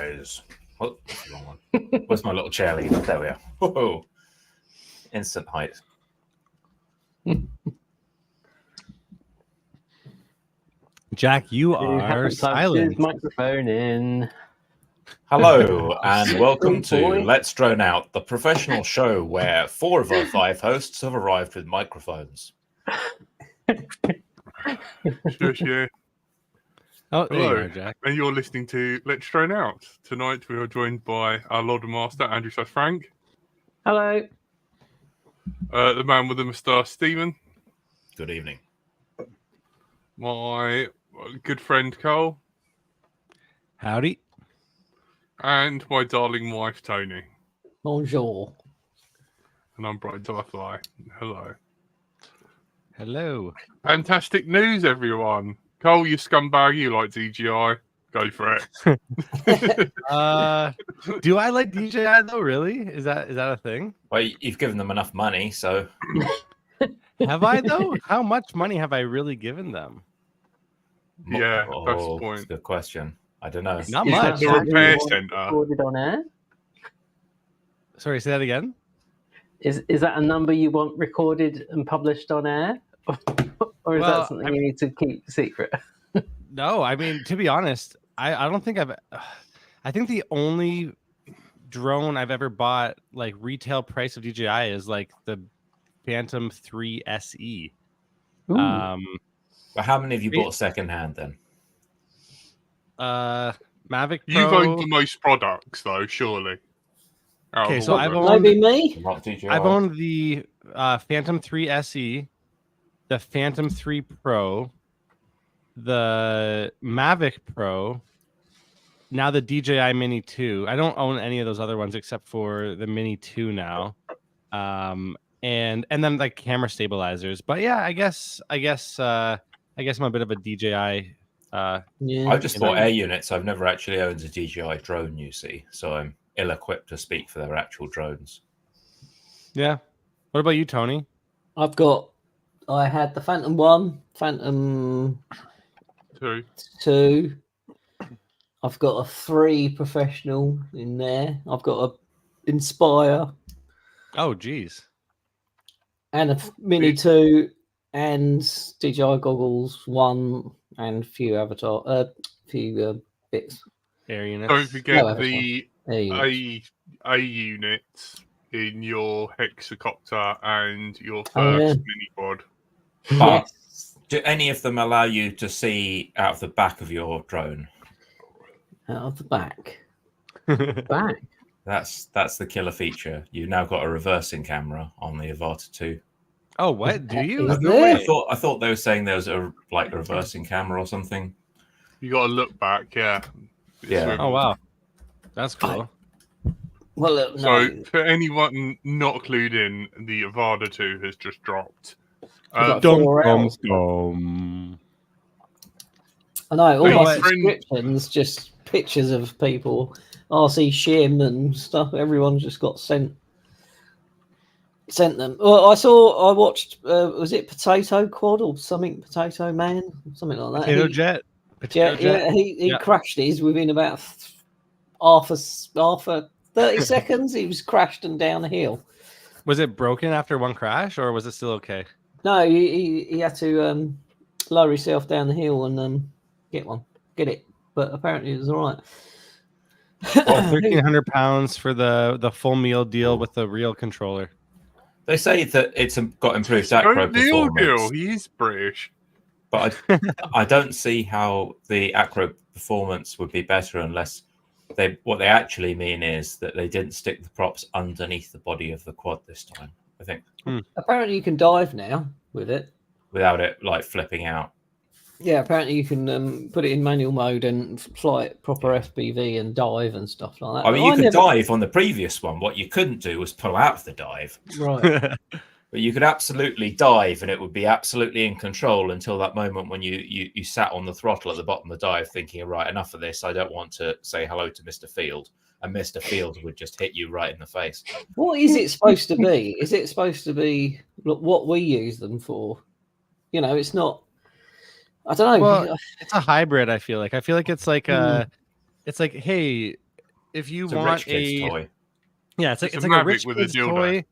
guys. Oh, that's the wrong one. Where's my little cheerleader? There we are. Whoa. Instant height. Jack, you You are haven't plugged silent. his microphone in. Hello, and welcome to boy. Let's Drone Out, the professional show where 4 of our 5 hosts have arrived with microphones. Yeah. Oh, there you Hello, are, Jack. and you're listening to Let's Drone Out. Tonight we are joined by our Lord and Master, Andrew / Frank, Hello. the man with the moustache, Stephen, Good evening. my good friend, Koel, Howdy. and my darling wife, Tony. Bonjour. And I'm Bright Firefly. Hello. Hello. Fantastic news, everyone. Koel, you scumbag, you like DJI. Go for it. Do I like DJI though? Really? Is that a thing? Well, you've given them enough money, so Have I though? How much money have I really given them? Yeah, that's the that's point. a good question. I don't know. Not Is much. that The repair something you centre. recorded on air? Sorry, say that again. Is that a number you want recorded and published on air? Or is Well, that something you need to keep secret? No, I mean, to be honest, I don't think I think the only drone I've ever bought, like retail price of DJI, is like the Phantom 3 SE. Ooh. But how many have you bought secondhand then? Mavic Pro. You've owned the most products, though, surely. Out of Okay, all so of I've them. owned Maybe me? Not DJI. I've owned the Phantom 3 SE, the Phantom 3 Pro, the Mavic Pro, now the DJI Mini 2. I don't own any of those other ones except for the Mini 2 now. And then like camera stabilizers. But yeah, I guess I'm a bit of a DJI. Yeah. I just bought air units. I've never actually owned a DJI drone, you see, so I'm ill-equipped to speak for their actual drones. Yeah. What about you, Tony? I had the Phantom 1, Phantom Two. 2. I've got a 3 professional in there. I've got a Inspire Oh, geez. and a Mini 2 and DJI goggles 1 and few bits. Air units. Don't forget No, the There you go. A units in your hexacopter and your first Oh, yeah. mini quad. But Yes. do any of them allow you to see out of the back of your drone? Out of the back. Back. That's the killer feature. You've now got a reversing camera on the Avata 2. Oh, what? Do you? Is No there? way. I thought they were saying there was a reversing camera or something. You got to look back, yeah. It's Yeah. swivel. Oh, wow. That's cool. Well, look, So, no. for anyone not clued in, the Avada 2 has just dropped. got Dum, 4 dum, hours. dum. I know, all Hey, my friend- subscriptions, just pictures of people, RC Shim and stuff. Everyone's just got sent them. Well, I watched, was it Potato Quad or something? Potato Man? Something like that. Potato He- Jet. Potato Jet. Yeah, he Yeah. crashed his within about half a 30 seconds. He was crashed and down the hill. Was it broken after one crash, or was it still okay? No, he had to lower himself down the hill and get it. But apparently it was all right. Well, 1,300 pounds for the full meal deal with the real controller. They say that it's got improved acro Don't deal. performance, He is British. but I don't see how the acro performance would be better unless what they actually mean is that they didn't stick the props underneath the body of the quad this time. I think Apparently you can dive now with it. without it like flipping out. Yeah, apparently you can put it in manual mode and fly it proper FPV and dive and stuff like that. I mean, you But could never- dive on the previous one. What you couldn't do was pull out of the dive. Right. But you could absolutely dive, and it would be absolutely in control until that moment when you sat on the throttle at the bottom of the dive, thinking, "Right, enough of this. I don't want to say hello to Mr. Field," and Mr. Field would just hit you right in the face. What is it supposed to be? Is it supposed to be what we use them for? You know, it's not. I don't know. Well, it's a hybrid. I feel like it's like it's like, hey, if you It's a want rich kid's toy. yeah, it's It's like a a Mavic rich with a kid's dildo. toy,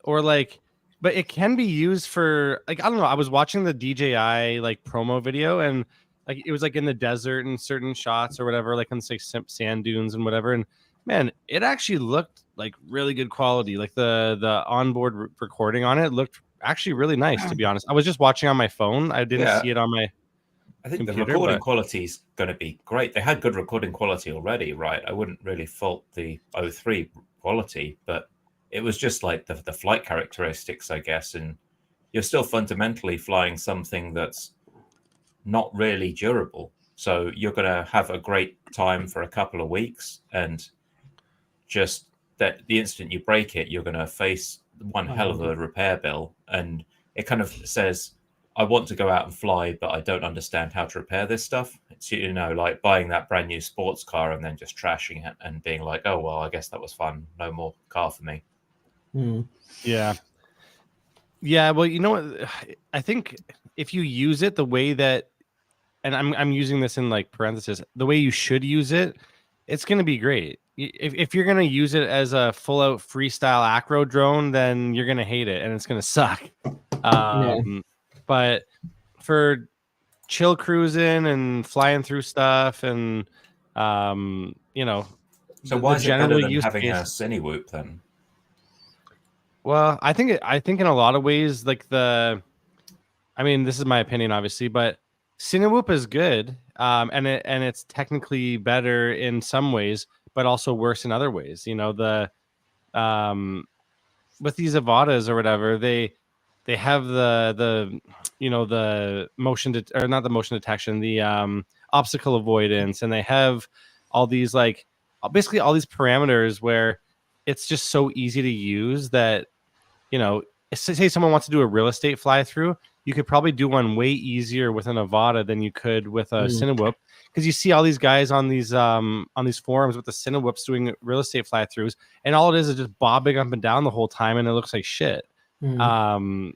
or like, but it can be used for like I don't know. I was watching the DJI like promo video, and like it was like in the desert and certain shots or whatever, like on say sand dunes and whatever, and man, it actually looked like really good quality. Like the onboard recording on it looked actually really nice, to be honest. I was just watching on my phone. I didn't Yeah. see it on my I think the computer, recording but quality is going to be great. They had good recording quality already, right? I wouldn't really fault the 03 quality, but it was just like the flight characteristics, I guess. And you're still fundamentally flying something that's not really durable. So you're going to have a great time for a couple of weeks, and just that the instant you break it, you're going to face one hell of a repair bill. And it kind of says, I want to go out and fly, but I don't understand how to repair this stuff. It's, you know, like buying that brand new sports car and then just trashing it and being like, oh, well, I guess that was fun. No more car for me. yeah. Well, you know what? I think if you use it the way that, and I'm using this in like parentheses, the way you should use it, it's going to be great. If you're going to use it as a full out freestyle acro drone, then you're going to hate it and it's going to suck. But for chill cruising and flying through stuff and, you know, So why is it better than use having a case, Cinewhoop then? well, I think in a lot of ways, like I mean, this is my opinion, obviously, but Cinewhoop is good, and it's technically better in some ways, but also worse in other ways. You know, with these Avatas or whatever, they have the you know the motion or not the motion detection, the obstacle avoidance, and they have all these like basically all these parameters where it's just so easy to use that, you know, say someone wants to do a real estate fly through, you could probably do one way easier with an Avata than you could with a Cinewhoop, because you see all these guys on these forums with the Cinewhoops doing real estate fly throughs, and all it is just bobbing up and down the whole time, and it looks like shit. And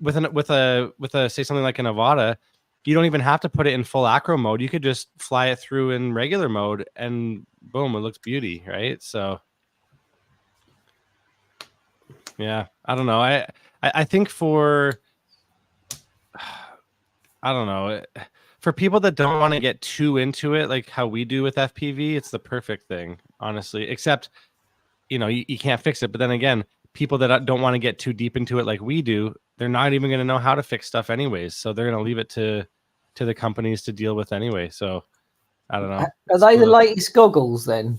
with a say something like an Avata, you don't even have to put it in full acro mode. You could just fly it through in regular mode, and boom, it looks beauty, right? So yeah, I don't know. I think for I don't know, for people that don't want to get too into it, like how we do with FPV, it's the perfect thing, honestly. Except, you know, you can't fix it. But then again, people that don't want to get too deep into it like we do, they're not even going to know how to fix stuff anyways. So they're going to leave it to the companies to deal with anyway. So I don't know. Are they the latest goggles then?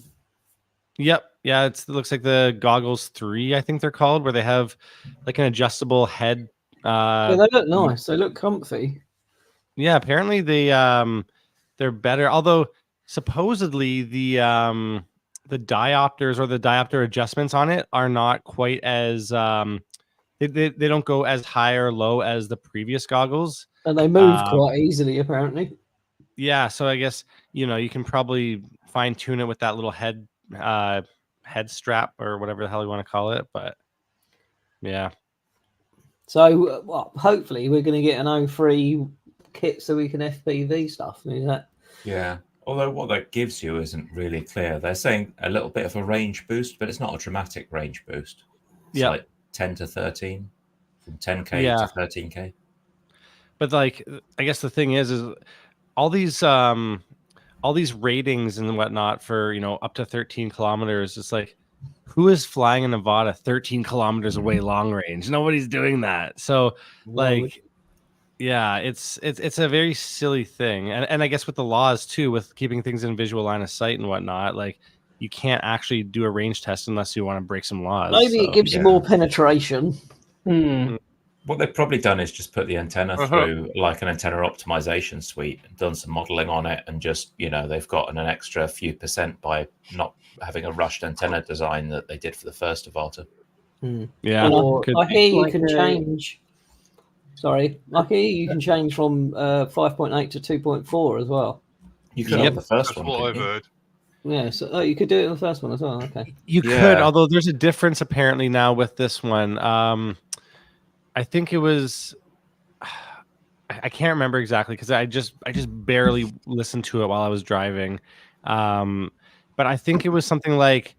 Yep. Yeah, it looks like the Goggles 3, I think they're called, where they have like an adjustable head. Yeah, they look nice. They look comfy. Yeah, apparently they're better. Although supposedly the diopters or the diopter adjustments on it are not quite as they don't go as high or low as the previous goggles. And they move quite easily, apparently. Yeah, so I guess, you know, you can probably fine tune it with that little head strap or whatever the hell you want to call it. But yeah. So well, hopefully we're going to get an 03 kit so we can FPV stuff. Is that? Yeah. Although what that gives you isn't really clear. They're saying a little bit of a range boost, but it's not a dramatic range boost. It's like 10 to 13, from 10K to 13K. But like, I guess the thing is all these ratings and whatnot for, you know, up to 13 kilometers. It's like, who is flying in Nevada 13 kilometers away long range? Nobody's doing that. So like, yeah, it's a very silly thing. And I guess with the laws too, with keeping things in visual line of sight and whatnot, like you can't actually do a range test unless you want to break some laws. Maybe it gives you more penetration. What they've probably done is just put the antenna through like an antenna optimization suite, done some modeling on it, and just, you know, they've gotten an extra few percent by not having a rushed antenna design that they did for the first Avata. Yeah. I hear you can change. Sorry, I hear you can change from 5.8 to 2.4 as well. You could have the first one. That's what I've heard. Yeah, so you could do it in the first one as well. Okay. You could, although there's a difference apparently now with this one. I think it was, I can't remember exactly because I just barely listened to it while I was driving. but I think it was something like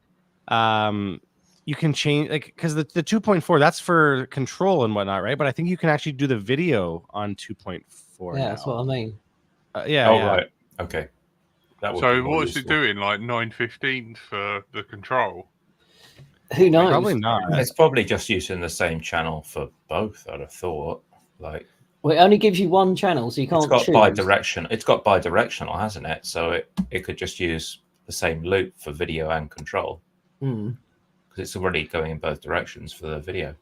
you can change, like, because the 2.4, that's for control and whatnot, right? But I think you can actually do the video on 2.4 Yeah, now. that's what I mean. Yeah, Oh, yeah. right. Okay. That would be So more what's it useful. doing? Like 915 for the control? Who knows? Probably not. It's probably just using the same channel for both, I'd have thought. Like, Well, it only gives you one channel, so you it's can't got choose. bi-direction. It's got bi-directional, hasn't it? So it could just use the same loop for video and control Mm. because it's already going in both directions for the video.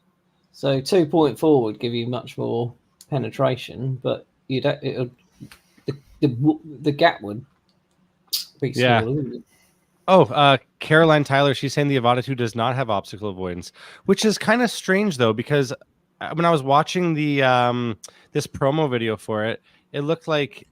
So 2.4 would give you much more penetration, but you'd the gap would be Yeah. smaller, wouldn't it? Oh, Caroline Tyler, she's saying the Avata 2 does not have obstacle avoidance, which is kind of strange though, because when I was watching the this promo video for it, it looked like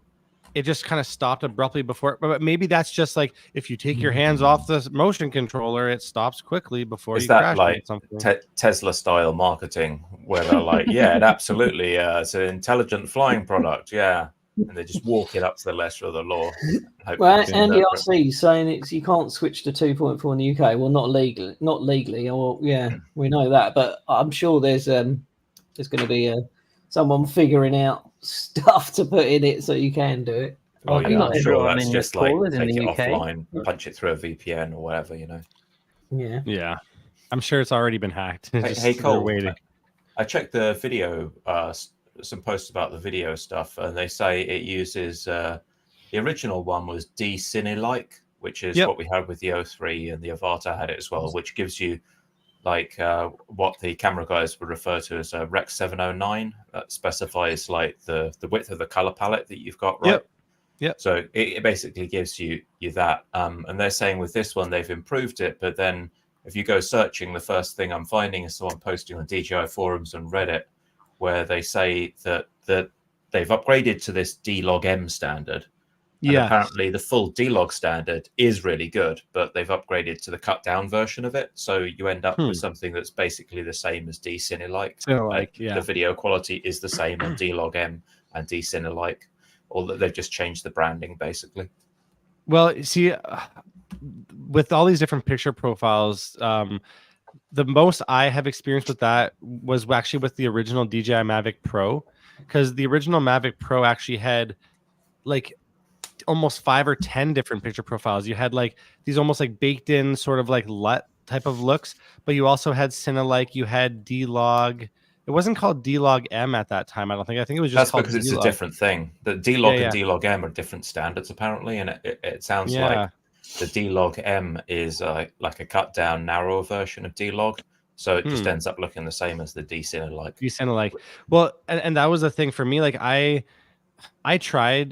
it just kind of stopped abruptly before. But maybe that's just like if you take your hands off the motion controller, it stops quickly before Is you that crash like into something. Tesla style marketing where they're like, yeah, it absolutely, it's an intelligent flying product, yeah, and they just walk it up to the letter of the law. Well, Andy RC saying you can't switch to 2.4 in the UK. Well, not legally, or yeah, we know that, but I'm sure there's going to be someone figuring out stuff to put in it so you can do it. Oh, I'm yeah, not I'm sure sure I'm that's in just the like callers in take the it UK. offline, punch it through a VPN or whatever, you know. Yeah. Yeah, I'm sure it's already been hacked. Hey, They're Koel, waiting. I checked the video, some posts about the video stuff, and they say it uses the original one was D-Cine-like, which is what we had with the O3, and the Avata had it as well, which gives you like what the camera guys would refer to as a Rec 709. That specifies like the width of the color palette that you've got, right? Yep. So it basically gives you that. And they're saying with this one they've improved it, but then if you go searching, the first thing I'm finding is someone posting on DJI forums and Reddit where they say that they've upgraded to this D-Log-M standard. And apparently the full D-Log standard is really good, but they've upgraded to the cut-down version of it. So you end up with something that's basically the same as D-Cine-like. The video quality is the same on D-Log-M and D-Cine-like, or that they've just changed the branding, basically. Well, see, with all these different picture profiles, the most I have experienced with that was actually with the original DJI Mavic Pro, because the original Mavic Pro actually had like almost 5 or 10 different picture profiles. You had like these almost like baked in sort of like LUT type of looks, but you also had Cine-like, you had D-Log. It wasn't called D-Log-M at that time, I don't think. I think it was just called because it's D-Log. a different thing. The D-Log and D-Log-M are different standards apparently, and it sounds like the D-Log-M is like a cut down, narrower version of D-Log. So it just ends up looking the same as the D-Cine-like. D-Cine-like. Well, and that was the thing for me. Like I tried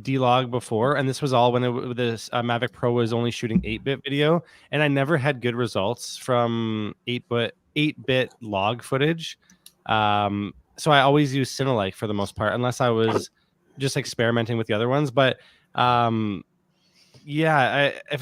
D-Log before, and this was all when this Mavic Pro was only shooting 8-bit video, and I never had good results from 8-bit log footage. So I always use Cine-like for the most part, unless I was just experimenting with the other ones. But if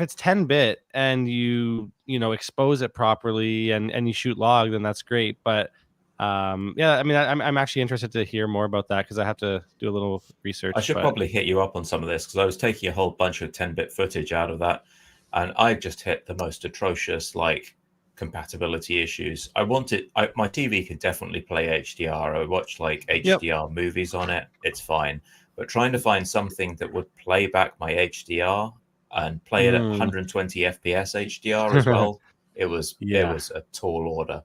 it's 10-bit and you expose it properly and you shoot log, then that's great. But I mean, I'm actually interested to hear more about that because I have to do a little research. I should probably hit you up on some of this because I was taking a whole bunch of 10-bit footage out of that, and I just hit the most atrocious like compatibility issues. My TV could definitely play HDR. I watch like HDR movies on it. It's fine, but trying to find something that would play back my HDR and play it at 120 FPS HDR as well, it was a tall order.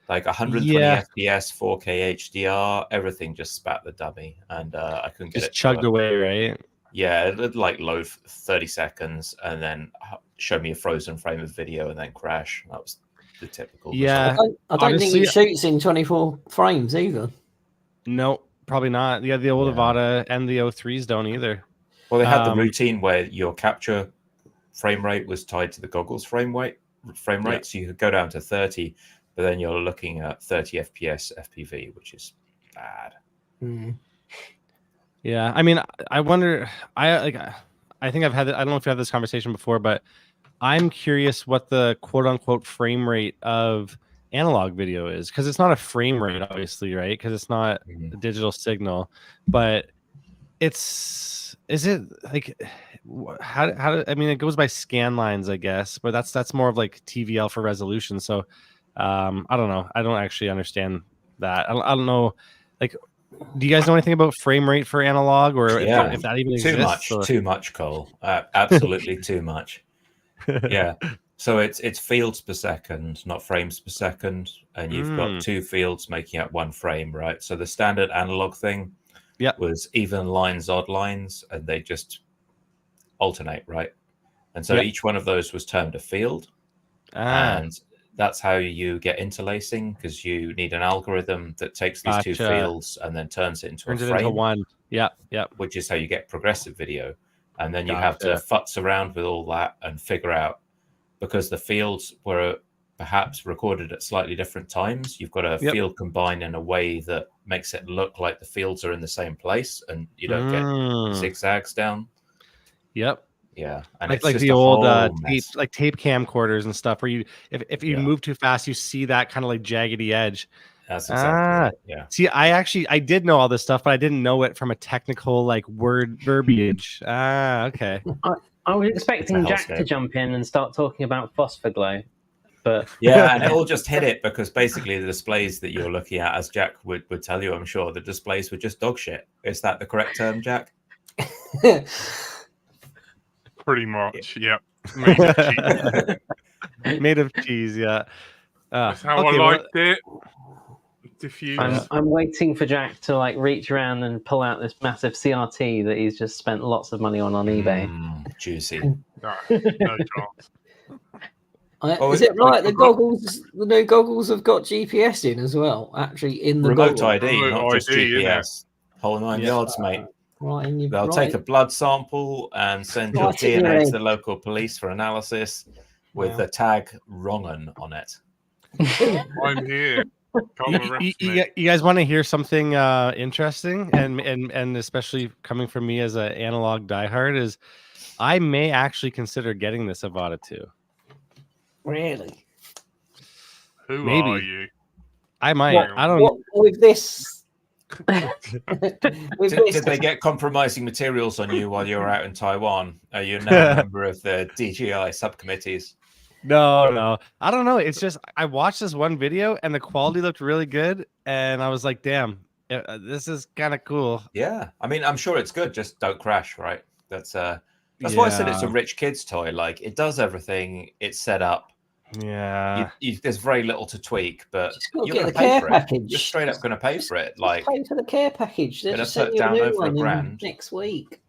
Like 120 FPS, 4K HDR, everything just spat the dummy, and I couldn't get it. Just chugged away, right? Yeah, it'd like load for 30 seconds and then show me a frozen frame of video and then crash. That was the typical. Yeah, I don't think it shoots in 24 frames either. No, probably not. Yeah, the old Avata and the O3s don't either. Well, they had the routine where your capture frame rate was tied to the goggles frame rate, so you could go down to 30. But then you're looking at 30 FPS FPV, which is bad. Yeah, I mean, I wonder. I think I've had. I don't know if you had this conversation before, but I'm curious what the quote unquote frame rate of analog video is, because it's not a frame rate, obviously, right? Because it's not a digital signal. But Is it like how I mean, it goes by scan lines, I guess, but that's more of like TVL for resolution. So I don't know. I don't actually understand that. I don't know. Like, do you guys know anything about frame rate for analog, or if that even exists? Too much, Cole. Absolutely too much. Yeah. So it's fields per second, not frames per second, and you've got 2 fields making up 1 frame, right? So the standard analog thing was even lines, odd lines, and they just alternate, right? And so each one of those was termed a field, and that's how you get interlacing, because you need an algorithm that takes these 2 fields and then turns it into a frame. Into one. Yeah. Which is how you get progressive video. And then you have to futz around with all that and figure out, because the fields were perhaps recorded at slightly different times, you've got a field combined in a way that makes it look like the fields are in the same place and you don't get zigzags down. Yep. Yeah, and like the old tape camcorders and stuff, where you if you move too fast, you see that kind of like jaggedy edge. That's exactly right. Yeah. See, I did know all this stuff, but I didn't know it from a technical like word verbiage. Okay. I was expecting Jack to jump in and start talking about phosphor glow, but yeah, and it all just hit it, because basically the displays that you're looking at, as Jack would tell you, I'm sure, the displays were just dog shit. Is that the correct term, Jack? Pretty much, yeah. Made of cheese, yeah. That's how I liked it. Diffuse. I'm waiting for Jack to like reach around and pull out this massive CRT that he's just spent lots of money on eBay. Juicy. No chance. Is it right? The new goggles have got GPS in as well. Actually, in the remote goggles. ID, not just GPS. Whole 9 yards, mate. Right, they'll take a blood sample and send your DNA to the local police for analysis with the tag "wrong'un" on it. I'm here. You guys want to hear something interesting, and especially coming from me as an analog diehard, is I may actually consider getting this Avata 2. Really? Who are you? I might. I don't know. With this. Did they get compromising materials on you while you were out in Taiwan? Are you now a member of the DJI subcommittees? No. I don't know. It's just I watched this one video and the quality looked really good, and I was like, "Damn, this is kind of cool." Yeah, I mean, I'm sure it's good. Just don't crash, right? That's why I said it's a rich kid's toy. Like, it does everything. It's set up. Yeah, there's very little to tweak, but you're going to pay for it. You're straight up going to pay for it. Like, pay for the care package. They're just put down over $1,000 next week.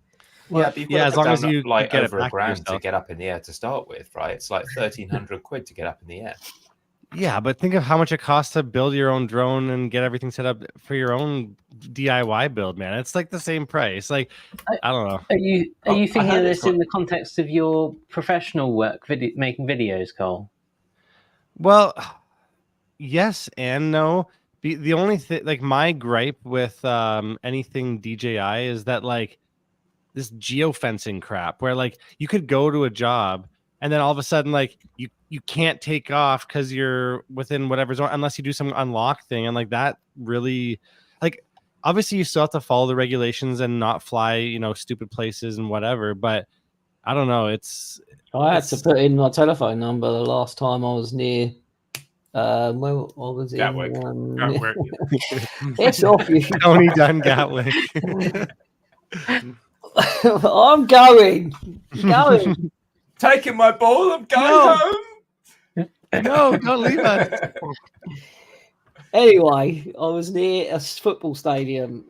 As long as you like get over $1,000 to get up in the air to start with, right? It's like 1,300 quid to get up in the air. Yeah, but think of how much it costs to build your own drone and get everything set up for your own DIY build, man. It's like the same price. Like, I don't know. Are you thinking of this in the context of your professional work, making videos, Cole? Well, yes and no. The only thing, like, my gripe with anything DJI is that, like, this geofencing crap where, like, you could go to a job and then all of a sudden, like, you can't take off because you're within whatever zone unless you do some unlock thing. And, like, that really, like, obviously you still have to follow the regulations and not fly, stupid places and whatever. But I don't know. I had to put in my telephone number the last time I was near. Where was it? Gatwick. Gatwick. It's off you. Tony Dunn Gatwick. I'm going. Taking my ball. I'm going home. No, don't leave us. Anyway, I was near a football stadium,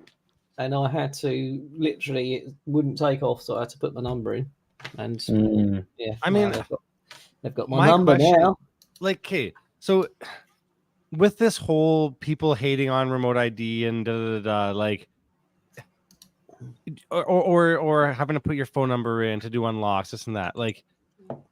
and I had to literally, it wouldn't take off, so I had to put my number in. And I mean, they've got my number now. Like, okay, so with this whole people hating on remote ID and like, or having to put your phone number in to do unlocks, this and that, like,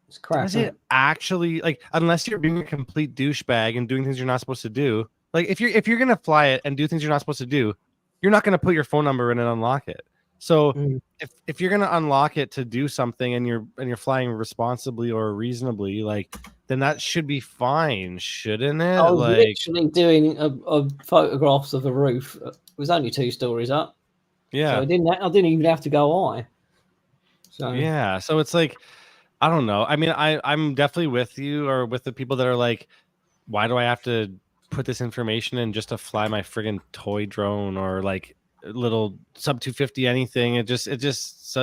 it's crap. Is it actually, like, unless you're being a complete douchebag and doing things you're not supposed to do? Like, if you're gonna fly it and do things you're not supposed to do, you're not gonna put your phone number in and unlock it. So if you're gonna unlock it to do something and you're flying responsibly or reasonably, like, then that should be fine, shouldn't it? I was literally doing a photographs of the roof. It was only 2 stories up, Yeah. So I didn't even have to go high. So Yeah. So it's like, I don't know. I mean, I'm definitely with you or with the people that are like, why do I have to put this information in just to fly my friggin' toy drone or like a little sub 250 anything? It just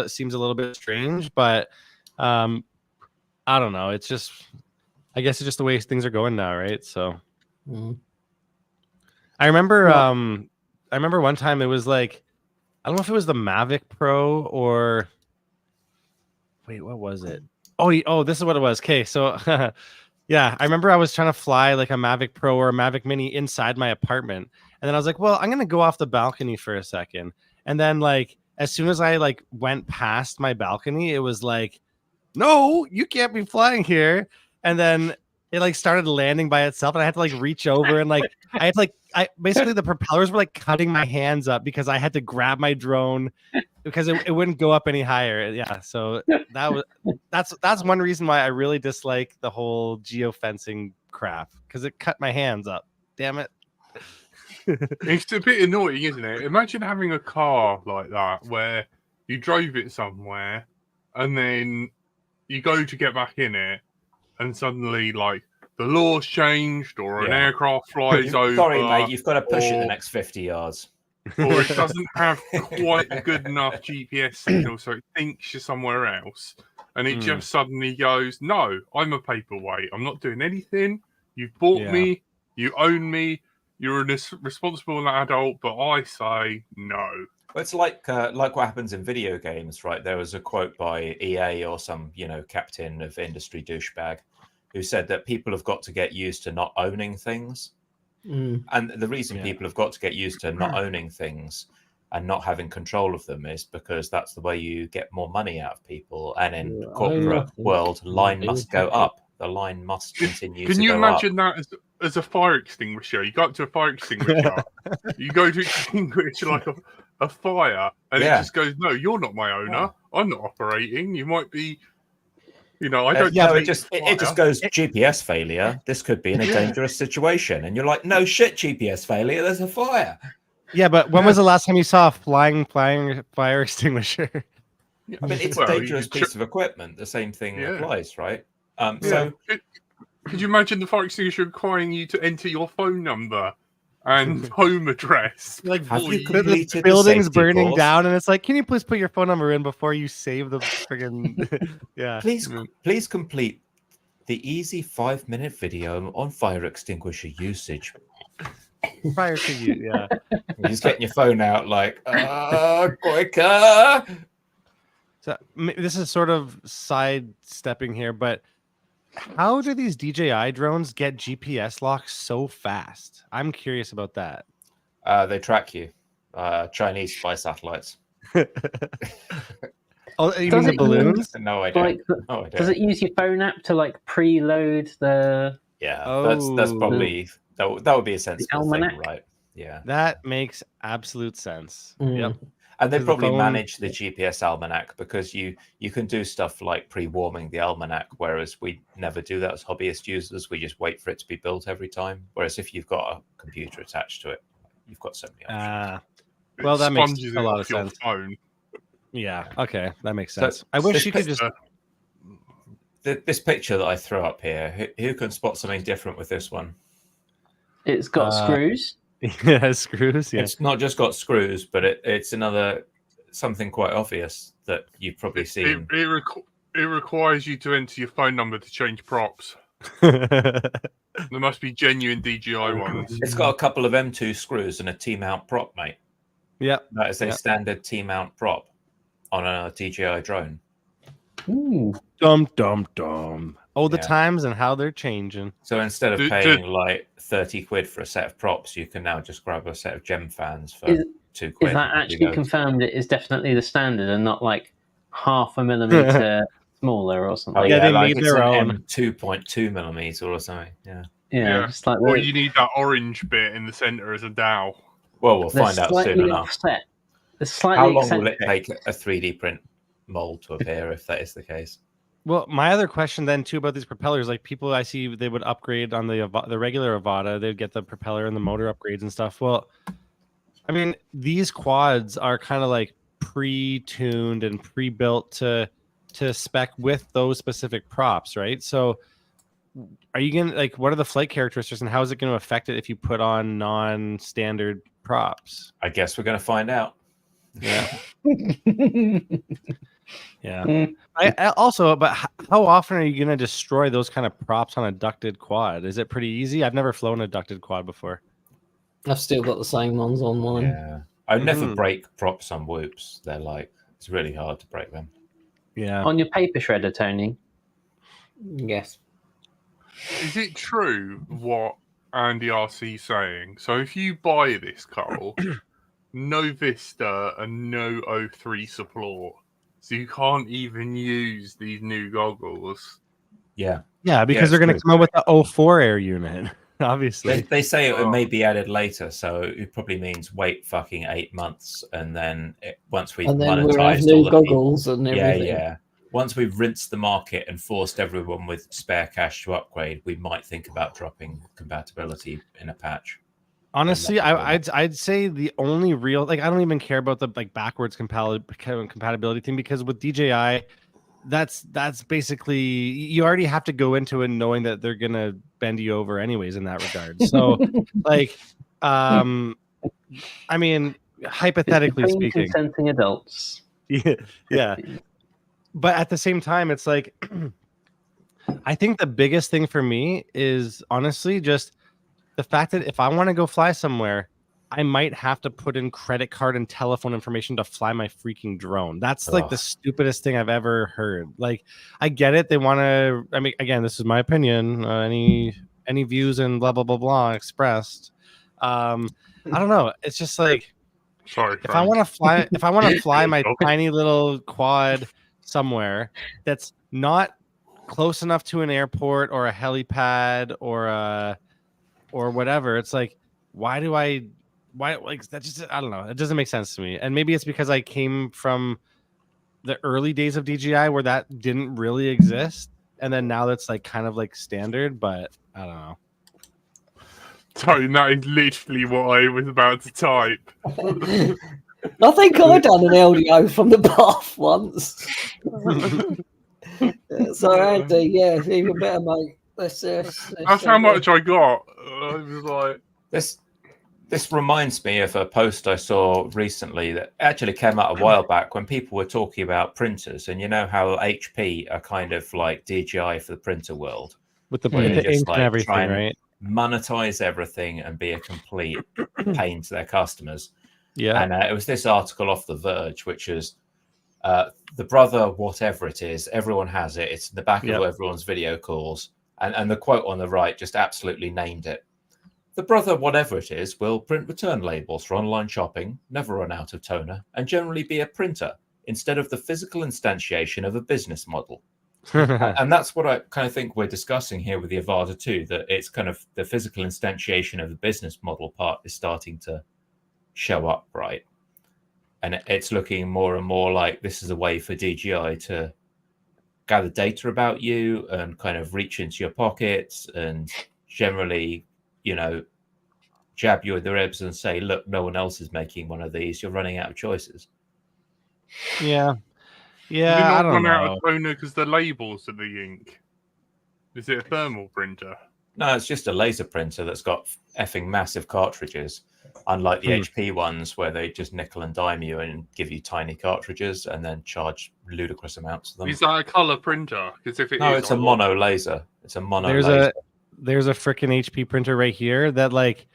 seems a little bit strange, but I don't know. It's just, I guess it's just the way things are going now, right? So I remember one time it was like, I don't know if it was the Mavic Pro or wait, what was it? Oh, this is what it was. Okay, so yeah, I remember I was trying to fly like a Mavic Pro or a Mavic Mini inside my apartment, and then I was like, well, I'm gonna go off the balcony for a second, and then like as soon as I like went past my balcony, it was like, no, you can't be flying here, and then it like started landing by itself, and I had to like reach over and like I had to like I basically the propellers were like cutting my hands up because I had to grab my drone because it wouldn't go up any higher. Yeah, so that's one reason why I really dislike the whole geofencing crap because it cut my hands up. Damn it. It's a bit annoying, isn't it? Imagine having a car like that where you drove it somewhere and then you go to get back in it and suddenly like the law's changed or an aircraft flies over. Sorry, mate, you've got to push it the next 50 yards. Or it doesn't have quite a good enough GPS signal, so it thinks you're somewhere else. And it just suddenly goes, no, I'm a paperweight. I'm not doing anything. You've bought me. You own me. You're a responsible adult, but I say no. Well, it's like what happens in video games, right? There was a quote by EA or some, captain of industry douchebag who said that people have got to get used to not owning things. And the reason people have got to get used to not owning things and not having control of them is because that's the way you get more money out of people. And in the corporate world, line must go up. The line must continue to go up. Can you imagine that as a fire extinguisher? You go up to a fire extinguisher, you go to extinguish like a fire, and it just goes, no, you're not my owner. I'm not operating. You might be... I don't. It just goes GPS failure. This could be in a dangerous situation, and you're like, no shit, GPS failure. There's a fire. Yeah, but when was the last time you saw a flying fire extinguisher? I mean, it's a dangerous piece of equipment. The same thing applies, right? So, could you imagine the fire extinguisher requiring you to enter your phone number and home address? Like, the building's burning down, and it's like, can you please put your phone number in before you save the friggin' Please complete the easy 5-minute video on fire extinguisher usage. Prior to you, You're just getting your phone out, like, quicker. So this is sort of sidestepping here, but how do these DJI drones get GPS locks so fast? I'm curious about that. They track you. Chinese spy satellites. Oh, you mean the balloons? No idea. Does it use your phone app to like preload the? Yeah, that's probably that would be a sensible thing, right? Yeah, that makes absolute sense. Yep. And they probably manage the GPS almanac because you can do stuff like pre-warming the almanac, whereas we never do that as hobbyist users. We just wait for it to be built every time. Whereas if you've got a computer attached to it, you've got so many options. Well, that makes a lot of sense. Phone. Yeah. Okay, that makes sense. So, I wish you could just. This picture that I throw up here, who can spot something different with this one? It's got screws. Yeah, screws. Yeah. It's not just got screws, but it's something quite obvious that you've probably seen. It requires you to enter your phone number to change props. There must be genuine DJI ones. It's got a couple of M2 screws and a T-mount prop, mate. Yep. That is a standard T-mount prop on a DJI drone. Ooh. Dum dum dum. Oh, the times and how they're changing. So instead of paying like 30 quid for a set of props, you can now just grab a set of gem fans for 2 quid. Is that actually confirmed? It is definitely the standard and not like half a millimeter smaller or something. Oh, yeah, they made their own 2.2 millimeter or something. Yeah. Just like or you need that orange bit in the center as a dowel. Well, we'll find out soon enough. How long will it take a 3D print mold to appear if that is the case? Well, my other question then too about these propellers, like people I see they would upgrade on the regular Avata, they'd get the propeller and the motor upgrades and stuff. Well, I mean, these quads are kind of like pre-tuned and pre-built to spec with those specific props, right? So are you gonna like what are the flight characteristics and how is it going to affect it if you put on non-standard props? I guess we're going to find out. Yeah. Yeah. I also, but how often are you going to destroy those kind of props on a ducted quad? Is it pretty easy? I've never flown a ducted quad before. I've still got the same ones on mine. Yeah, I never break props on whoops. They're like it's really hard to break them. Yeah. On your paper shredder, Tony. Yes. Is it true what Andy RC saying? So if you buy this, Koel, no Vista and no O3 support, so you can't even use these new goggles. Yeah, Yeah, because they're going to come out with the O4 air unit, obviously. they say it may be added later, so it probably means wait fucking 8 months, and then once we've And then we'll have monetized new all the goggles and everything. yeah. Once we've rinsed the market and forced everyone with spare cash to upgrade, we might think about dropping compatibility in a patch. Honestly, I'd say the only real I don't even care about the backwards compatibility thing, because with DJI, that's basically you already have to go into it knowing that they're gonna bend you over anyways in that regard. So I mean, hypothetically Between speaking, consenting adults. yeah. But at the same time, it's like I think the biggest thing for me is honestly just the fact that if I want to go fly somewhere, I might have to put in credit card and telephone information to fly my freaking drone. That's like the stupidest thing I've ever heard. Like, I get it. They want to, I mean, again, this is my opinion. Any views and blah, blah, blah, blah expressed. I don't know. It's just like, Sorry, if I want to fly my tiny little quad somewhere that's not close enough to an airport or a helipad or whatever, it's like, why like that? Just, I don't know, it doesn't make sense to me. And maybe it's because I came from the early days of DJI where that didn't really exist, and then now that's like kind of like standard, but I don't know. Tony, that is literally what I was about to type. I think I done an LDO from the bath once. So Andy, yeah, even better, mate. That's how much I got. I was like, this reminds me of a post I saw recently that actually came out a while back when people were talking about printers, and you know how HP are kind of like DJI for the printer world, With the just ink like and everything, try and right? monetize everything and be a complete pain to their customers. Yeah. And it was this article off The Verge, which is the brother, whatever it is, everyone has it. It's in the back of everyone's video calls. And the quote on the right just absolutely named it. The brother, whatever it is, will print return labels for online shopping, never run out of toner, and generally be a printer instead of the physical instantiation of a business model. And that's what I kind of think we're discussing here with the Avata 2, that it's kind of the physical instantiation of the business model part is starting to show up, right? And it's looking more and more like this is a way for DJI to gather data about you and kind of reach into your pockets and generally, you know, jab you in the ribs and say, look, no one else is making one of these. You're running out of choices. Yeah. Yeah, I not don't run know. out of toner because the labels are the ink. Is it a thermal printer? No, it's just a laser printer that's got effing massive cartridges, unlike the HP ones where they just nickel and dime you and give you tiny cartridges and then charge ludicrous amounts of them. Is that a color printer? Because if it's a mono laser. It's a mono laser. There's a freaking HP printer right here that, like,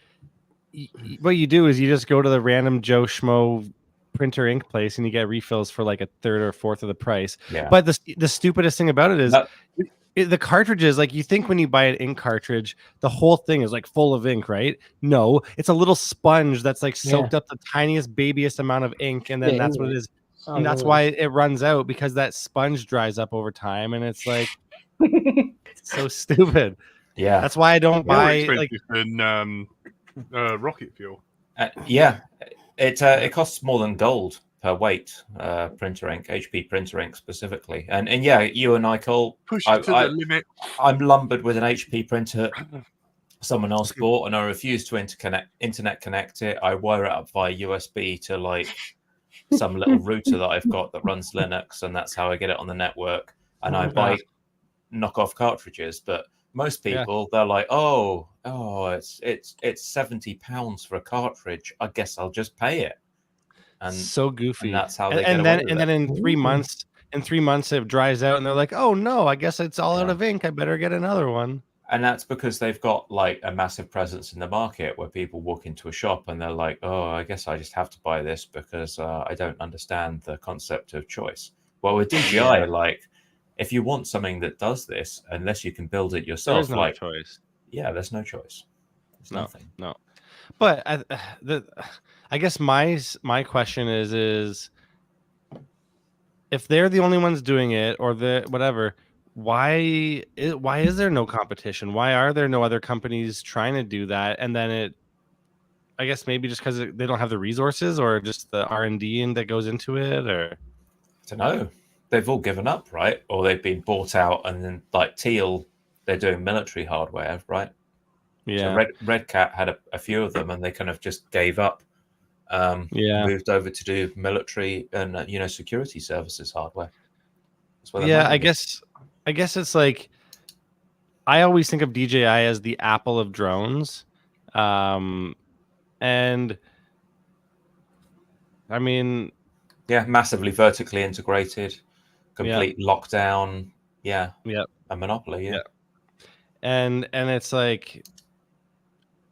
what you do is you just go to the random Joe Schmo printer ink place and you get refills for like a third or fourth of the price. Yeah. But the stupidest thing about it is the cartridges, like, you think when you buy an ink cartridge, the whole thing is like full of ink, right? No, it's a little sponge that's like soaked up the tiniest, babyest amount of ink, and then that's what it is. And that's why it runs out, because that sponge dries up over time, and it's like it's so stupid. Yeah, that's why I don't buy like rocket fuel. It costs more than gold per weight. Printer ink, HP printer ink specifically, and yeah, you and I, Koel, push it to the limit. I'm lumbered with an HP printer someone else bought, and I refuse to internet connect it. I wire it up via USB to like some little router that I've got that runs Linux, and that's how I get it on the network. And I buy knockoff cartridges, but most people they're like, oh, it's £70 for a cartridge. I guess I'll just pay it. And so goofy. And that's how they and get then away with and it. then in 3 months, it dries out, and they're like, oh no, I guess it's all out of ink. I better get another one. And that's because they've got like a massive presence in the market where people walk into a shop and they're like, oh, I guess I just have to buy this because I don't understand the concept of choice. Well, with DJI, like, if you want something that does this, unless you can build it yourself, there's no choice. Yeah, there's no choice. There's nothing. No. But I guess my question is if they're the only ones doing it, or the whatever, why is there no competition? Why are there no other companies trying to do that? And then I guess maybe just because they don't have the resources, or just the R&D that goes into it, or I don't know. They've all given up, right? Or they've been bought out, and then like Teal, they're doing military hardware, right? Yeah. So Red Cat had a few of them, and they kind of just gave up. Moved over to do military and security services hardware. I guess it's like, I always think of DJI as the Apple of drones, and I mean, massively vertically integrated, complete lockdown, a monopoly, and it's like,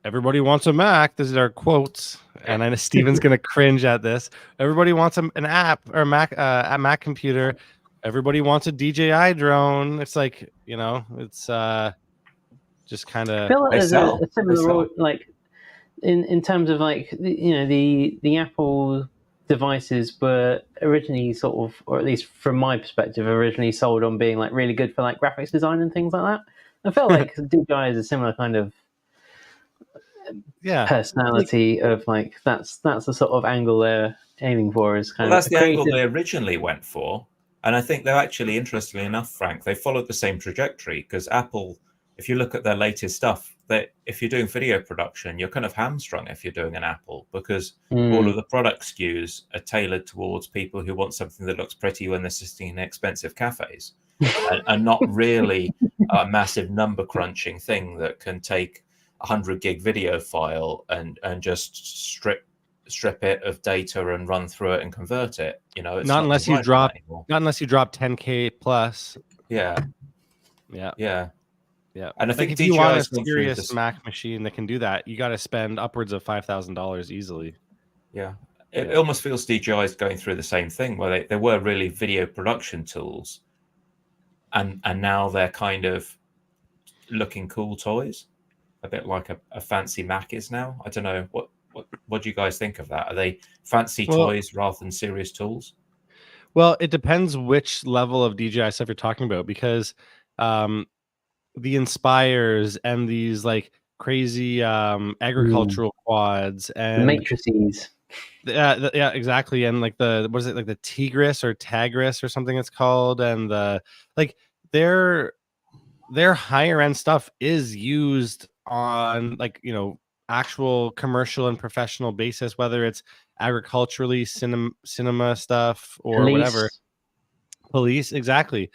everybody wants a Mac. This is our quotes, and I know Steven's gonna cringe at this. Everybody wants an app or a Mac computer. Everybody wants a DJI drone. It's like, it's just kind of. I feel like there's a similar, like, in terms of like the Apple devices were originally sort of, or at least from my perspective, originally sold on being like really good for like graphics design and things like that. I feel like DJI is a similar kind of personality of like that's the sort of angle they're aiming for, is kind of that's the angle they originally went for. And I think they're actually, interestingly enough, Frank, they followed the same trajectory, because Apple, if you look at their latest stuff, that if you're doing video production, you're kind of hamstrung if you're doing an Apple, because all of the product SKUs are tailored towards people who want something that looks pretty when they're sitting in expensive cafes, and not really a massive number crunching thing that can take 100 gig video file and just strip it of data and run through it and convert it. It's not unless you drop 10K plus. Yeah. And I think if you want a serious Mac machine that can do that, you got to spend upwards of $5,000 easily. It almost feels DJI is going through the same thing, where they were really video production tools, and now they're kind of looking cool toys, a bit like a fancy Mac is now. I don't know, what do you guys think of that? Are they fancy toys rather than serious tools? Well, it depends which level of DJI stuff you're talking about, because the Inspires and these like crazy agricultural quads and the matrices. Yeah, exactly. And like what is it, like the Tigris or Tagris or something it's called, and their higher end stuff is used on like actual commercial and professional basis, whether it's agriculturally cinema stuff or police. Whatever. Police, exactly.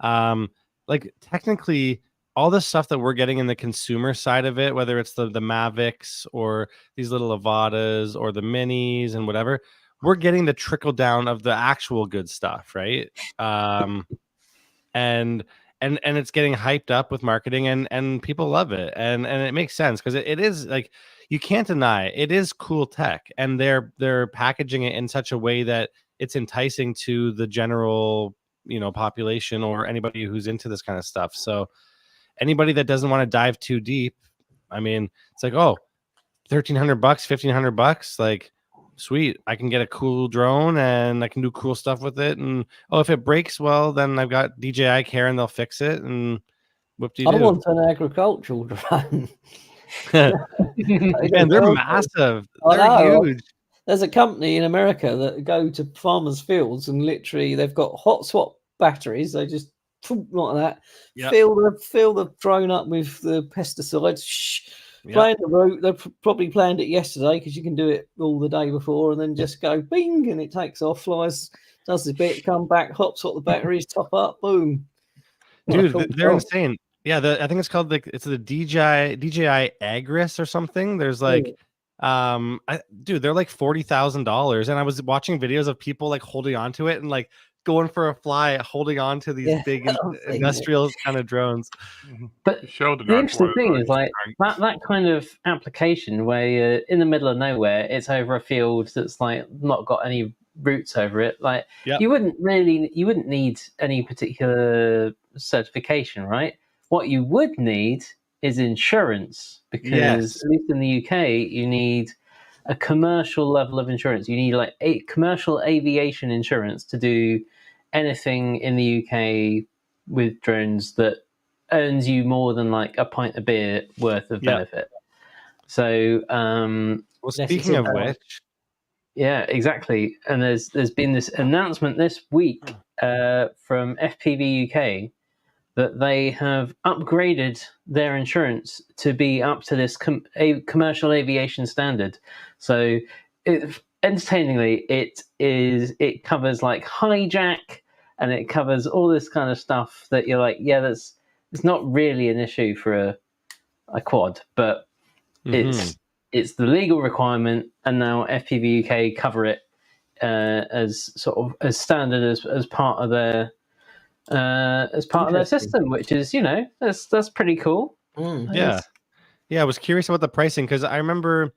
Like technically all the stuff that we're getting in the consumer side of it, whether it's the Mavics or these little Avadas or the minis and whatever, we're getting the trickle down of the actual good stuff, right? And it's getting hyped up with marketing, and people love it, and it makes sense, because it is like, you can't deny it is cool tech, and they're packaging it in such a way that it's enticing to the general population, or anybody who's into this kind of stuff. So anybody that doesn't want to dive too deep, I mean, it's like, oh, $1,300, $1,500, like, sweet, I can get a cool drone and I can do cool stuff with it, and if it breaks, well, then I've got DJI care and they'll fix it, and whoop-de-doo. I want an agricultural drone. And they're massive. They're huge. There's a company in America that go to farmers' fields, and literally they've got hot swap batteries. They just like that. Yep. Fill the drone up with the pesticides. Yep. Plan the route. They probably planned it yesterday because you can do it all the day before, and then just go bing, and it takes off, flies, does the bit, come back, hops what the batteries, top up, boom. Dude, they're insane. Yeah, I think it's called it's the DJI Agris or something. There's like, dude, they're like $40,000, and I was watching videos of people like holding onto it and like going for a fly, holding on to these big industrial kind of drones. But Sheldon the had interesting one of thing those, is like that kind of application where you're in the middle of nowhere, it's over a field that's like not got any roots over it. Like you wouldn't need any particular certification, right? What you would need is insurance, because at least in the UK you need a commercial level of insurance. You need like a commercial aviation insurance to do anything in the UK with drones that earns you more than like a pint of beer worth of benefit. So, well, speaking of which, yeah, exactly. And there's been this announcement this week from FPVUK that they have upgraded their insurance to be up to this commercial aviation standard. So, entertainingly, it covers like hijack, and it covers all this kind of stuff that you're like, yeah, it's not really an issue for a quad, but it's the legal requirement, and now FPVUK cover it as sort of as standard as part of their system, which is, you know, that's pretty cool. Yeah, I was curious about the pricing because I remember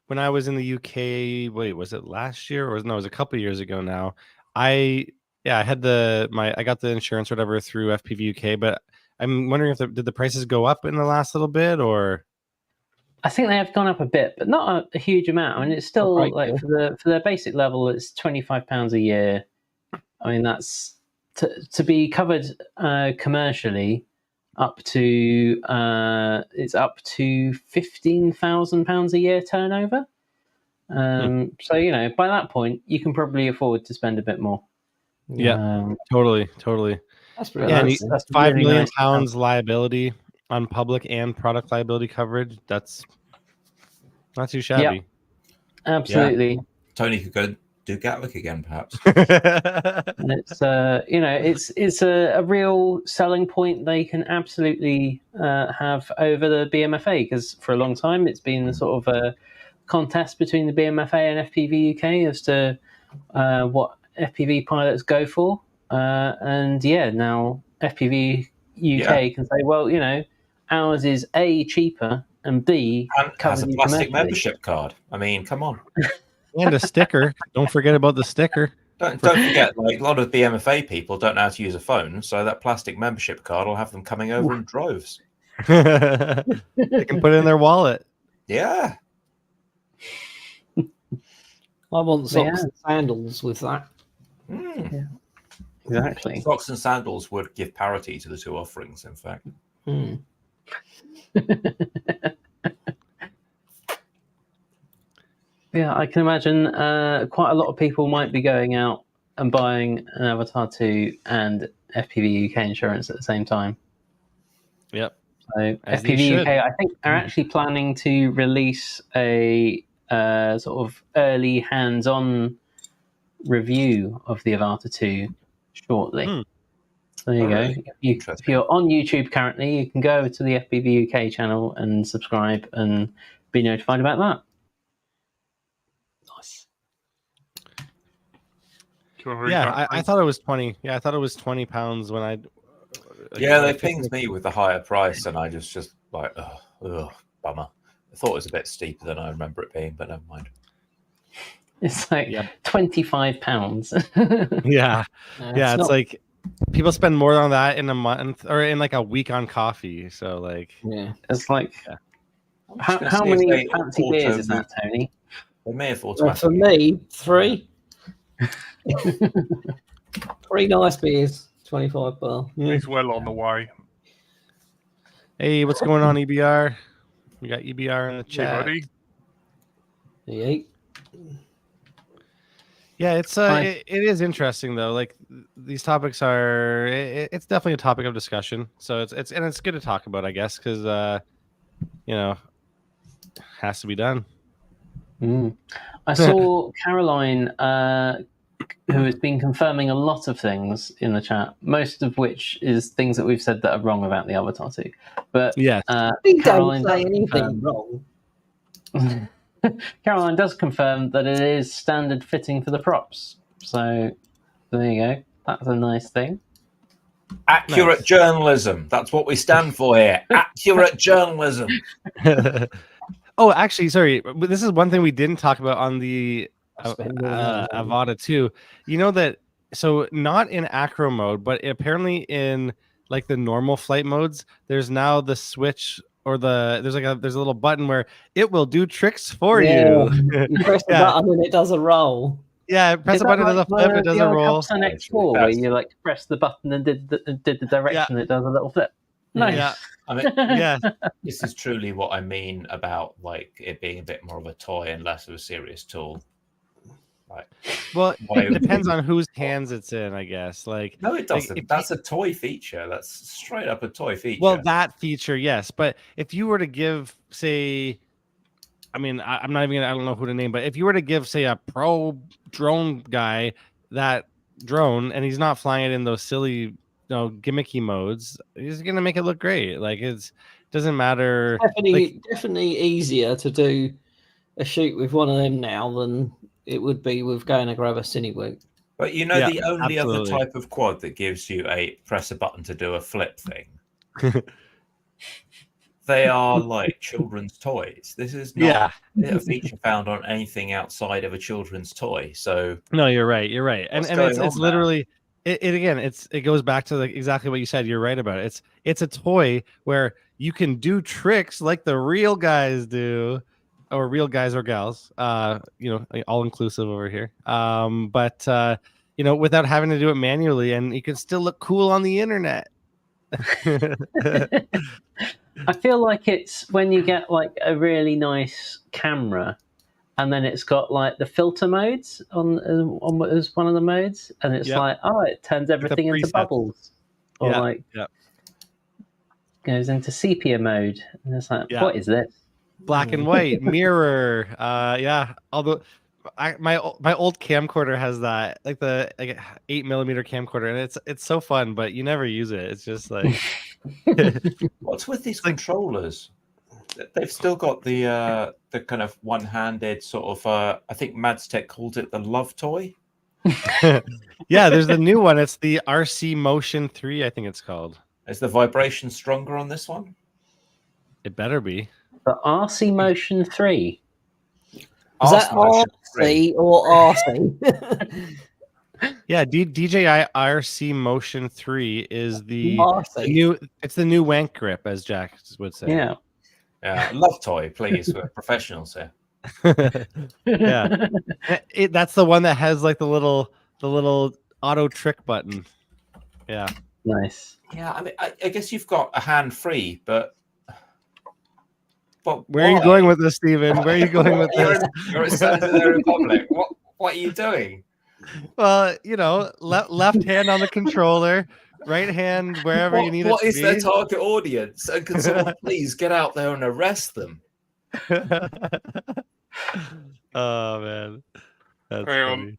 when I was in the UK. Wait, was it last year or no? It was a couple of years ago now. I had I got the insurance or whatever through FPVUK, but I'm wondering if did the prices go up in the last little bit, or I think they have gone up a bit, but not a huge amount. I mean, it's still like for their basic level, it's £25 a year. I mean, that's to be covered commercially up to it's up to £15,000 a year turnover. So, you know, by that point, you can probably afford to spend a bit more. Yeah, totally. That's pretty nice. nice. That's £5 million liability on public and product liability coverage. That's not too shabby. Yep. Absolutely. Yeah. Tony could go do Gatwick again, perhaps. And it's you know, it's a real selling point they can absolutely have over the BMFA, because for a long time it's been sort of a contest between the BMFA and FPVUK as to what FPV pilots go for, and now FPVUK can say, well, you know, ours is A, cheaper, and B, has a plastic membership card. I mean, come on. And a sticker. Don't forget about the sticker. Don't forget, like a lot of BMFA people don't know how to use a phone, so that plastic membership card will have them coming over in droves. They can put it in their wallet. Yeah. I want socks and sandals with that. Yeah. Exactly. Socks and sandals would give parity to the two offerings, in fact. Yeah, I can imagine quite a lot of people might be going out and buying an Avatar 2 and FPV UK insurance at the same time. Yep. So FPV UK, I think, are actually planning to release a sort of early hands-on review of the Avatar 2 shortly. So there you go. If you're on YouTube currently, you can go to the FPV UK channel and subscribe and be notified about that. Nice. Yeah, I thought it was 20. Yeah, I thought it was £20 when I. They pinged me with the higher price, and I just like, bummer. I thought it was a bit steeper than I remember it being, but never mind. It's like £25. Yeah, it's like people spend more on that in a month or in like a week on coffee. So like, it's like how many fancy beers is that, Tony? They may have automatically. For me, 3. 3 nice beers, 25 bar. He's well on the way. Hey, what's going on, EBR? We got EBR in the chat. Hey, buddy. Yeah. Yeah, it's it is interesting though. Like these topics are, it's definitely a topic of discussion. So it's good to talk about, I guess, because you know, has to be done. I saw Caroline, who has been confirming a lot of things in the chat, most of which is things that we've said that are wrong about the Avatar 2. But yes, we Caroline don't say anything wrong. Caroline does confirm that it is standard fitting for the props. So there you go. That's a nice thing. Accurate journalism. That's what we stand for here. Accurate journalism. Oh, actually, sorry. This is one thing we didn't talk about on the Avata 2. You know that, so not in acro mode, but apparently in like the normal flight modes, there's now the switch or there's a little button where it will do tricks for you. You press the button and it does a roll. Yeah, press the button, it does a flip, it does a roll. Hubsan X4, where you like press the button and did the direction, it does a little flip. Nice. Yeah. I mean, yeah, this is truly what I mean about like it being a bit more of a toy and less of a serious tool. Like, well, it depends on whose hands it's in, I guess. Like, no, it doesn't. Like, that's a toy feature. That's straight up a toy feature. Well, that feature, yes, but if you were to give, say, I mean, I'm not even gonna, I don't know who to name, but if you were to give, say, a pro drone guy that drone and he's not flying it in those silly, gimmicky modes, he's gonna make it look great. Like it doesn't matter. Definitely easier to do a shoot with one of them now than it would be with going to grab a Cinewook. But the only other type of quad that gives you a press a button to do a flip thing, they are like children's toys. This is not a feature found on anything outside of a children's toy. So no, you're right, and it's literally it goes back to exactly what you said. You're right about it. It's a toy where you can do tricks like the real guys do. Or real guys or gals, all inclusive over here. But without having to do it manually, and you can still look cool on the internet. I feel like it's when you get like a really nice camera, and then it's got like the filter modes on as one of the modes, and it's like, it turns everything into bubbles, or goes into sepia mode, and it's like, what is this? Black and white mirror, although my old camcorder has that, like the 8mm camcorder, and it's so fun, but you never use it. It's just like what's with these controllers? They've still got the kind of one-handed sort of I think Mads Tech called it the love toy. Yeah, there's the new one. It's the RC Motion 3, I think it's called. Is the vibration stronger on this one? It better be. The RC Motion 3. Is that RC or RC? Yeah, DJI RC Motion 3 is the new. It's the new wank grip, as Jack would say. Yeah. Love toy, please. We're professionals here. Yeah, that's the one that has like the little auto trick button. Yeah. Nice. Yeah, I mean, I guess you've got a hand free, but where are you going with this, Stephen? Where are you going with this? You're standing there in public. What are you doing? Well, left hand on the controller, right hand wherever you need it to be. What is their target audience? And can someone please get out there and arrest them? Oh man, that's funny.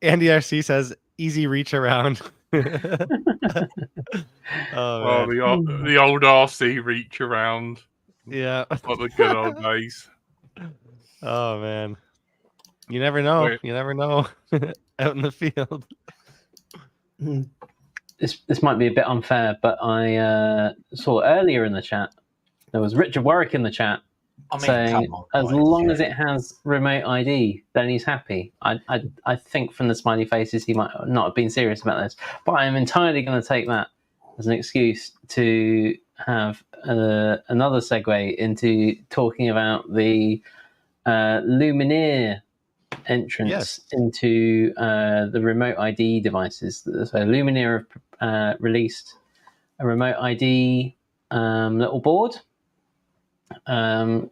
Andy RC says easy reach around. The old RC reach around. Yeah, like the good old days. Oh man, you never know. Wait. You never know out in the field. This might be a bit unfair, but I saw earlier in the chat there was Richard Warwick in the chat saying as long as it has remote ID, then he's happy. I think from the smiley faces he might not have been serious about this, but I am entirely going to take that as an excuse to have another segue into talking about the Lumineer entrance into the remote ID devices. So Lumineer have released a remote ID little board And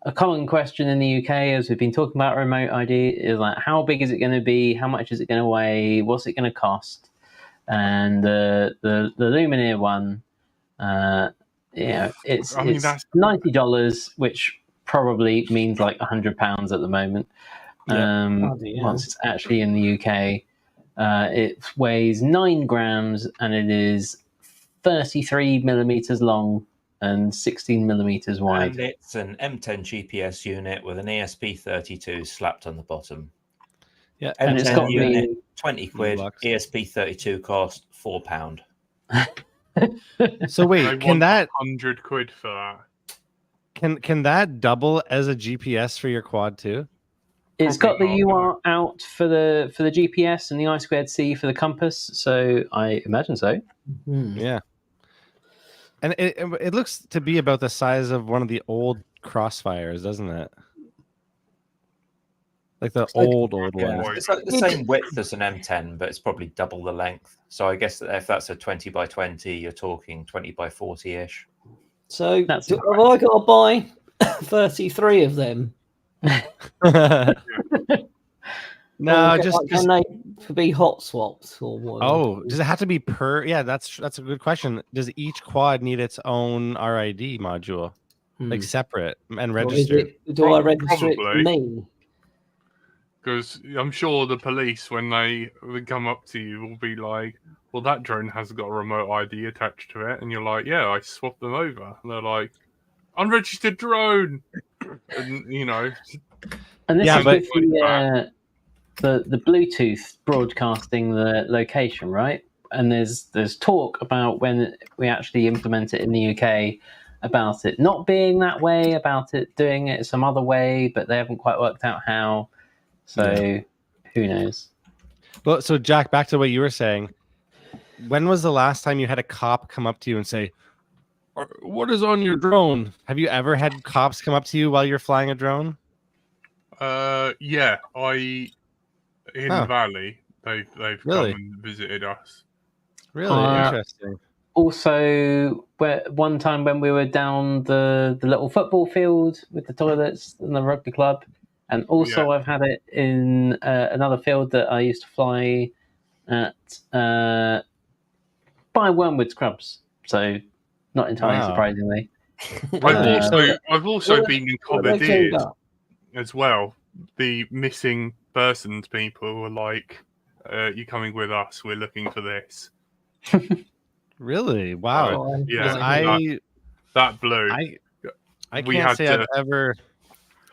a common question in the UK, as we've been talking about remote ID, is like, how big is it going to be? How much is it going to weigh? What's it going to cost? And the Lumineer one, it's that's $90, which probably means like £100 at the moment. Once it's actually in the UK, it weighs 9 grams and it is 33 millimeters long and 16 millimeters wide. And it's an M10 GPS unit with an ESP32 slapped on the bottom. Yeah, and it's M10 got unit, the 20 quid. Bucks. ESP32 cost £4. So they wait, can want that 100 quid for that? can that double as a GPS for your quad too? It's got the Probably not, UR out for the GPS and the I2C for the compass, so I imagine so. Yeah. And it looks to be about the size of one of the old Crossfires, doesn't it? Like the old one. It's like the same width as an M10, but it's probably double the length. So I guess that if that's a 20 by 20, you're talking 20 by 40-ish. So have That's I got to buy 33 of them? No, Or just can they be hot swaps or what? oh, does it have to be per? Yeah, that's a good question. Does each quad need its own RID module, like separate and Or is registered? do I register it for Probably. me? Because I'm sure the police, when they come up to you, will be like, well, that drone has got a remote ID attached to it. And you're like, yeah, I swapped them over. And they're like, unregistered drone. And, And this Yeah, is but- with the Bluetooth broadcasting the location, right? And there's talk about when we actually implement it in the UK about it not being that way, about it doing it some other way, but they haven't quite worked out how. So who knows? Well, so Jack, back to what you were saying. When was the last time you had a cop come up to you and say, "What is on your drone?" Have you ever had cops come up to you while you're flying a drone? yeah, in Oh. Valley, they've Really? come and visited us. Really interesting. Also, one time when we were down the little football field with the toilets and the rugby club, and also I've had it in another field that I used to fly at by Wormwood Scrubs. So, not entirely Wow. surprisingly. I've also been in What they commandeered called up? as well. The missing persons people were like, "You coming with us? We're looking for this." Really? Wow. Oh, Yeah, that blew. I We can't had say to-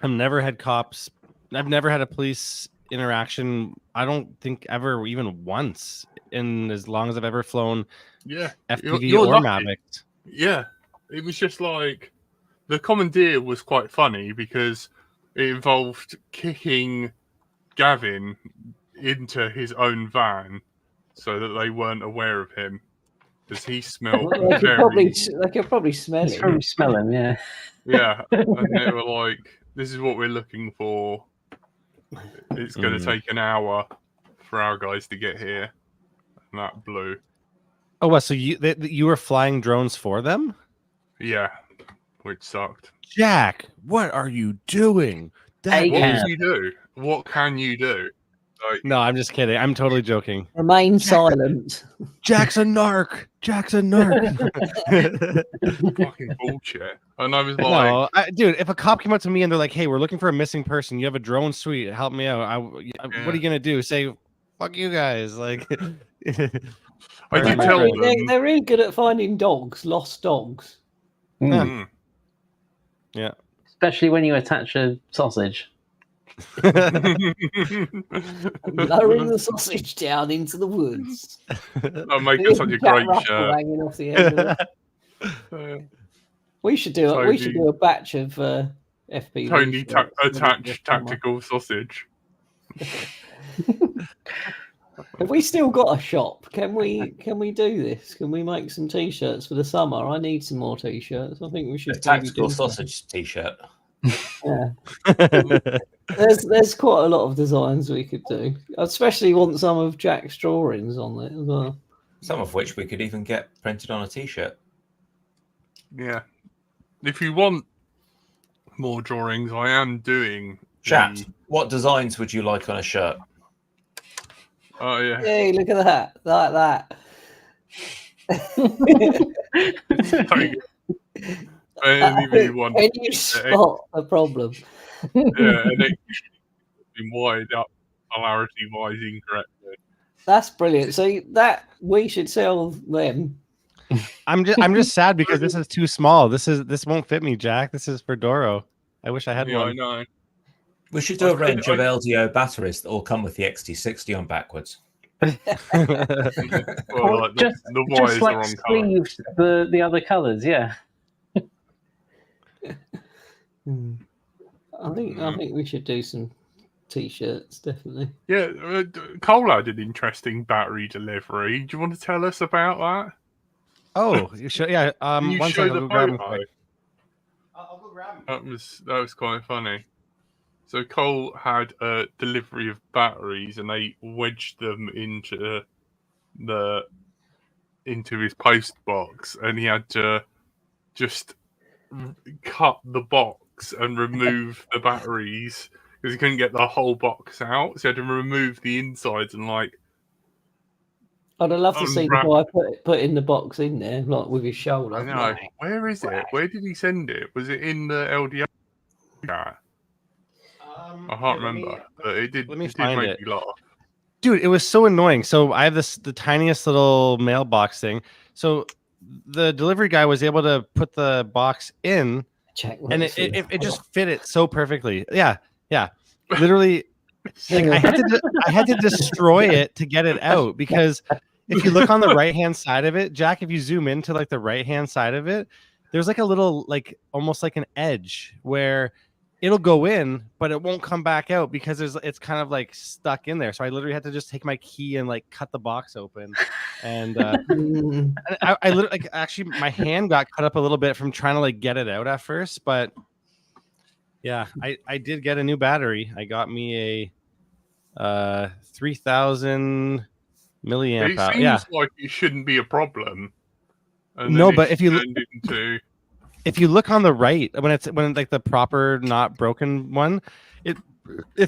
I've never had cops. I've never had a police interaction. I don't think ever, even once, in as long as I've ever flown Yeah, FPV you're or lucky. Mavic. Yeah, it was just like the commandeer was quite funny because it involved kicking Gavin into his own van so that they weren't aware of him because he smelled Well, they could probably smell It's it. probably smell him, yeah. yeah, and they were like, "This is what we're looking for. It's going to take an hour for our guys to get here," and that blew. Oh, what? So you were flying drones for them? Yeah, which sucked. Jack, what are you doing? That What Yeah. can you do? What can you do? Like, No, I'm just kidding. I'm totally joking. Remain silent. Jack's a narc. Jack's a narc. fucking bullshit. And I was like, No, dude, if a cop came up to me and they're like, "Hey, we're looking for a missing person. You have a drone suite. Help me out." What are you gonna do? Say, "Fuck you guys!" Like, I did Right. tell They're, them. they're really good at finding dogs, lost dogs. Mm. yeah. Especially when you attach a sausage. Lowering the sausage down into the woods. That'll make it such a great shirt. Hanging off the end of it. We should do it. We should do a batch of FPV. Tony shirts. attached tactical sausage. Have we still got a shop? Can we do this? Can we make some t-shirts for the summer? I need some more t-shirts. I think we A should maybe tactical do sausage t-shirt. Yeah. There's quite a lot of designs we could do. I especially want some of Jack's drawings on it as well. Some of which we could even get printed on a t-shirt. Yeah. If you want more drawings, I am doing. Chat. What designs would you like on a shirt? Oh yeah. Hey, look at that! Like that. Can you spot the problem? Yeah, and it been wired up polarity-wise incorrectly. That's brilliant. So that we should sell them. I'm just sad because this is too small. This won't fit me, Jack. This is for Doro. I wish I had one. I know. We should do a range of LDO batteries that all come with the XT60 on backwards. Well, like the wires like are on sleeves the other colours, yeah. I think we should do some t-shirts, definitely. Yeah, Koel had an interesting battery delivery. Do you want to tell us about that? Oh, you should, yeah. Can you one show second, the I'll go grab 'em photo? quick. I'll go grab 'em. That was quite funny. So Koel had a delivery of batteries, and they wedged them into his post box, and he had to just cut the box and remove the batteries because he couldn't get the whole box out. So he had to remove the insides and like. I'd have loved to see the guy put in the box in there, like with his shoulder. I know. Where is it? Where did he send it? Was it in the LDO? Yeah. I can't remember, but it did. Let me it did find make it. me laugh. Dude, it was so annoying. So I have the tiniest little mailbox thing. So the delivery guy was able to put the box in, and it just fit it so perfectly. Yeah. Literally, like, I had to destroy it to get it out, because if you look on the right hand side of it, Jack, if you zoom into like the right hand side of it, there's like a little, like almost like an edge where it'll go in, but it won't come back out because it's kind of like stuck in there. So I literally had to just take my key and like cut the box open. And I literally, like, actually my hand got cut up a little bit from trying to like get it out at first, but yeah, I did get a new battery. I got me a 3000 milliamp It hour. seems Yeah, like it shouldn't be a problem. And no, then but if you look on the right, when like the proper not broken one, it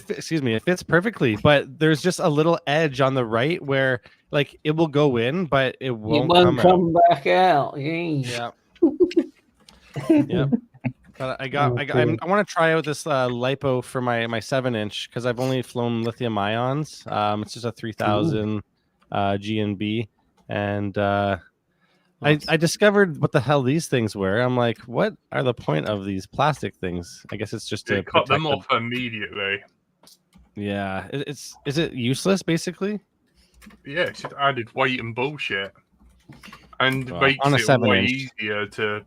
fits perfectly. But there's just a little edge on the right where like it will go in, but it won't come back out. Yeah. Yeah. But I want to try out this lipo for my 7-inch because I've only flown lithium ions. It's just a 3000 GNB, and I discovered what the hell these things were. I'm like, what are the point of these plastic things? I guess it's just to cut them off immediately. Yeah, is it useless basically? Yeah, it's just added weight and bullshit, and Well, makes on a it 7-inch. way easier to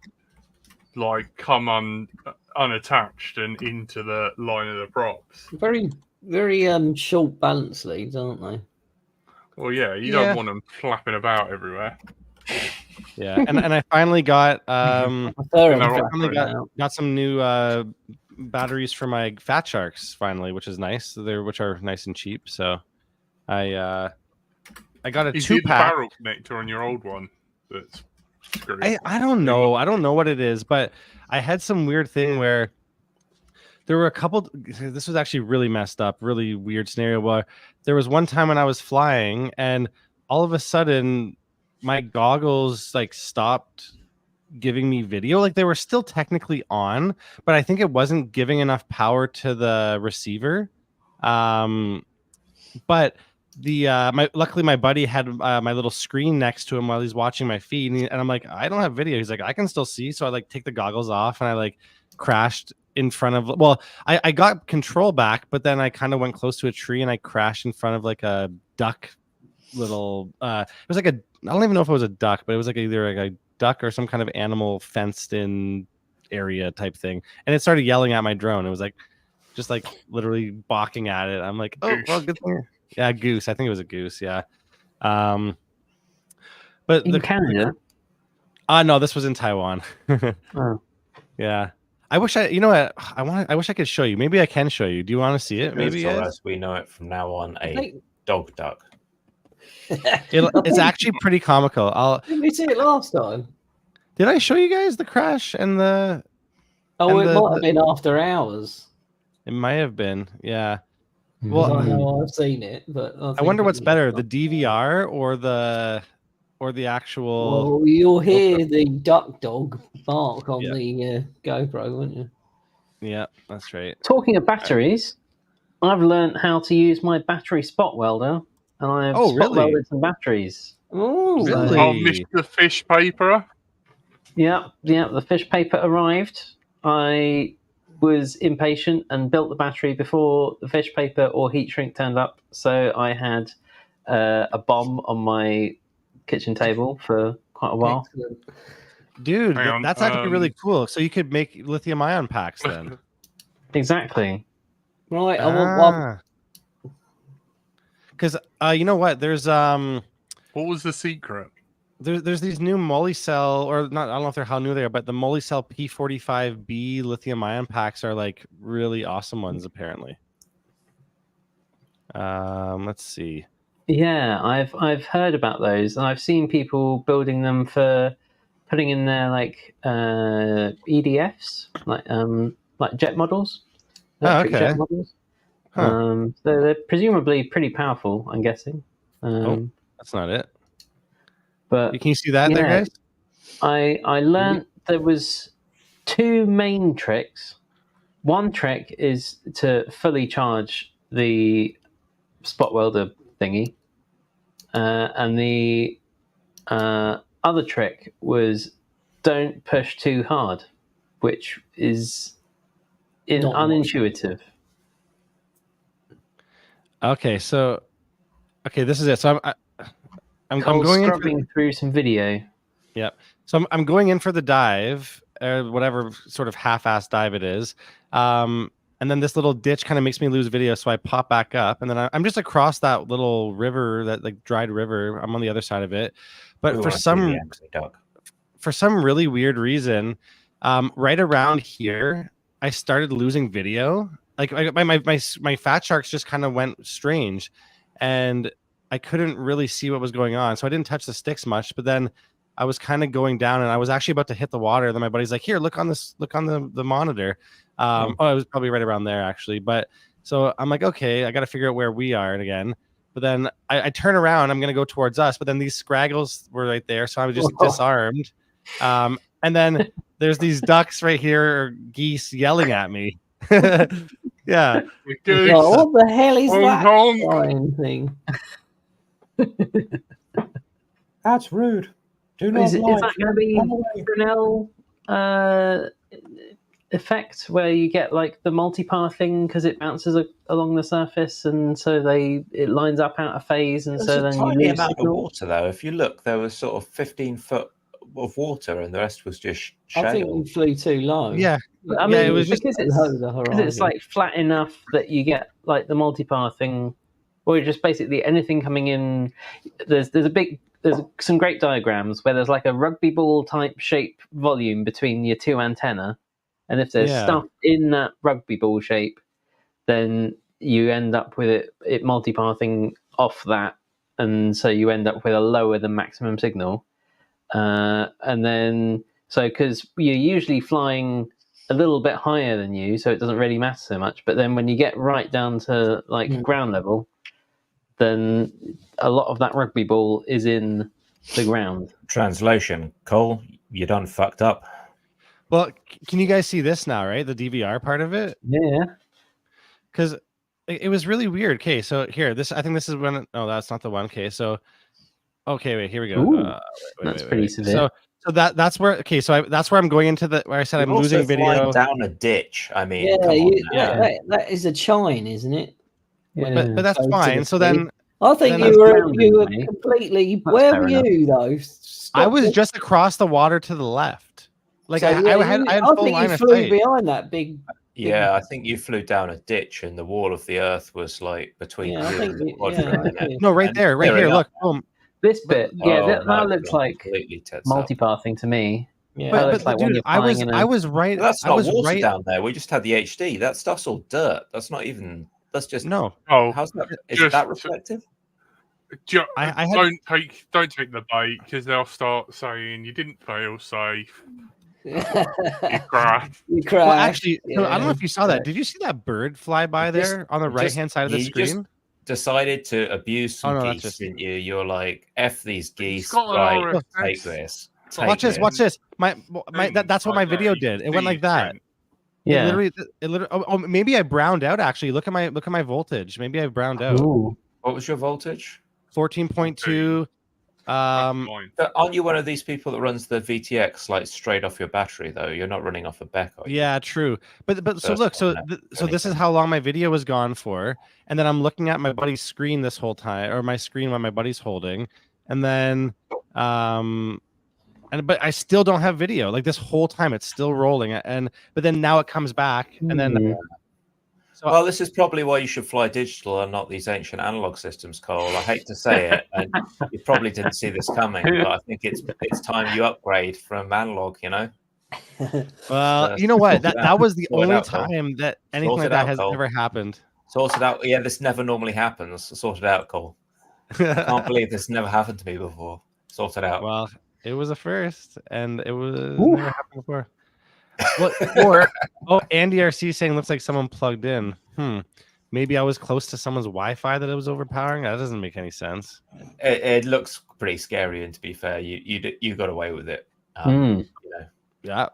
like come unattached and into the line of the props. Very, very short balance leads, aren't they? Well, yeah, you don't want them flapping about everywhere. Yeah, and I finally got got some new batteries for my Fat Sharks finally, which is nice. Which are nice and cheap. So I got a 2-pack. Barrel connector on your old one. That's screwed. I don't know. I don't know what it is, but I had some weird thing where there were a couple. This was actually really messed up, really weird scenario. Where there was one time when I was flying, and all of a sudden my goggles like stopped giving me video. Like they were still technically on, but I think it wasn't giving enough power to the receiver. But luckily my buddy had my little screen next to him while he's watching my feed, and I'm like, I don't have video. He's like, I can still see. So I like take the goggles off, and I like crashed in front of, well, I got control back, but then I kind of went close to a tree and I crashed in front of like a duck little it was like I don't even know if it was a duck, but it was like either like a duck or some kind of animal fenced in area type thing, and it started yelling at my drone. It was like just like literally balking at it. I'm like, oh well, good thing. Yeah, goose. I think it was a goose. Yeah. But in Canada? No, this was in Taiwan. Oh. Yeah. I wish I wish I could show you. Maybe I can show you. Do you want to see it? Maybe as we know it from now on, a dog duck. It's actually pretty comical. Didn't we see it last time? Did I show you guys the crash and the Oh, And it might have been after hours. It might have been, yeah. Because Well, I know I've seen it, but I wonder what's better, the DVR or the actual. Well, you'll hear the duck dog bark on Yeah. the GoPro, won't you? Yeah, that's right. Talking of batteries, I've learned how to use my battery spot welder, and I've Oh, spot really? welded some batteries. Oh, Really? Oh, Mr. Fish Paper. Yeah, the fish paper arrived. I was impatient and built the battery before the fish paper or heat shrink turned up, so I had a bomb on my kitchen table for quite a while. excellent. Dude, Hang on, that's actually really cool. So you could make lithium ion packs then. Exactly. Right, I want one. Because you know what? There's What was the secret? there's these new Molicel, or not, I don't know if they're how new they are, but the Molicel P45B lithium ion packs are like really awesome ones apparently. Let's see. Yeah, I've heard about those, and I've seen people building them for putting in their like EDFs, like jet models, electric okay. jet models. Huh. So they're presumably pretty powerful, I'm guessing. That's not it. But Can you see that there, guys? I learned there was two main tricks. One trick is to fully charge the spot welder thingy, and the other trick was don't push too hard, which is unintuitive. Okay, this is it. So I'm going scrubbing through some video. Yeah. So I'm going in for the dive, or whatever sort of half-assed dive it is. And then this little ditch kind of makes me lose video, so I pop back up, and then I'm just across that little river, that like dried river. I'm on the other side of it, but for some really weird reason, right around here, I started losing video. Like my fat sharks just kind of went strange, and I couldn't really see what was going on, so I didn't touch the sticks much. But then I was kind of going down, and I was actually about to hit the water. Then my buddy's like, "Here, look on the monitor." Oh, it was probably right around there actually. But so I'm like, okay, I got to figure out where we are again. But then I turn around, I'm gonna go towards us, but then these scraggles were right there, so I was just disarmed. And then there's these ducks right here, or geese, yelling at me. Yeah. Oh, what the hell is that honk. flying thing? That's rude. Do not Is that going to be Brunel effect, where you get like the multi-par thing because it bounces along the surface, and so it lines up out of phase, and so then you lose amount signal. of water though. If you look, there was sort of 15 foot of water, and the rest was just shale. I think you flew too low. Yeah. I mean, it was because it's like flat enough that you get like the multi-par thing, or just basically anything coming in. There's some great diagrams where there's like a rugby ball type shape volume between your two antenna, and if there's stuff in that rugby ball shape, then you end up with it multi-pathing off that, and so you end up with a lower than maximum signal. And then because you're usually flying a little bit higher than you, so it doesn't really matter so much. But then when you get right down to like ground level, then a lot of that rugby ball is in the ground. Translation, Cole, you done fucked up. Well, can you guys see this now, right? The DVR part of it? Yeah. Because it was really weird. Okay, so here, I think this is when. Oh, that's not the one. Okay, so. Okay, wait, here we go. That's pretty severe. So that's where. Okay, so that's where I'm going into where I said I'm losing video down a ditch. I mean, that is a chine, isn't it? Yeah. But that's fine. So then I think you were completely. Where were you though? I was just across the water to the left. Like I had full line of sight. I think you flew behind that big. Yeah, I think you flew down a ditch, and the wall of the earth was like between you and the quadrant. No, right there, right here. Look, boom. This bit, that looks like multi-pathing to me. Yeah, but dude, I was right. That's not water right down there. We just had the HD. That stuff's all dirt. That's not even. That's just no. Oh, how's that? Is that reflective? Don't take the bait, because they'll start saying you didn't fail safe. You crash. You crash. Well, actually, yeah. I don't know if you saw that. Did you see that bird fly by Just- there on the just- right hand side of the you just screen? decided to abuse some Oh, no, that's geese, just- didn't you? You're like, F these geese, got an right? RFS. Take this. Watch this. Take Watch this. That's what my Like that, video you can did. It went see like that. Trent. Yeah. It literally. Oh, maybe I browned out. Actually, look at my voltage. Maybe I browned out. Ooh. What was your voltage? 14.2. That's mine. But aren't you one of these people that runs the VTX like straight off your battery though? You're not running off a BEC, are you? Yeah, true. But so That's look, not so this is how long my video was gone for, and then I'm looking at my buddy's screen this whole time, or my screen when my buddy's holding, and then but I still don't have video. Like this whole time, it's still rolling, but then now it comes back, and then. So, Well, this is probably why you should fly digital and not these ancient analog systems, Cole. I hate to say it, and you probably didn't see this coming, but I think it's time you upgrade from analog. You know. well, you know what? That was the Sort it only out, Cole. time that anything Sort like it that out, has Cole. ever happened. Sort it out. Yeah, this never normally happens. Sort it out, Cole. I can't believe this never happened to me before. Sort it out. Well, it was a first, and it was never happened before. Andy RC saying looks like someone plugged in. Maybe I was close to someone's Wi-Fi that it was overpowering. That doesn't make any sense. It looks pretty scary, and to be fair, you got away with it. You know. Yeah,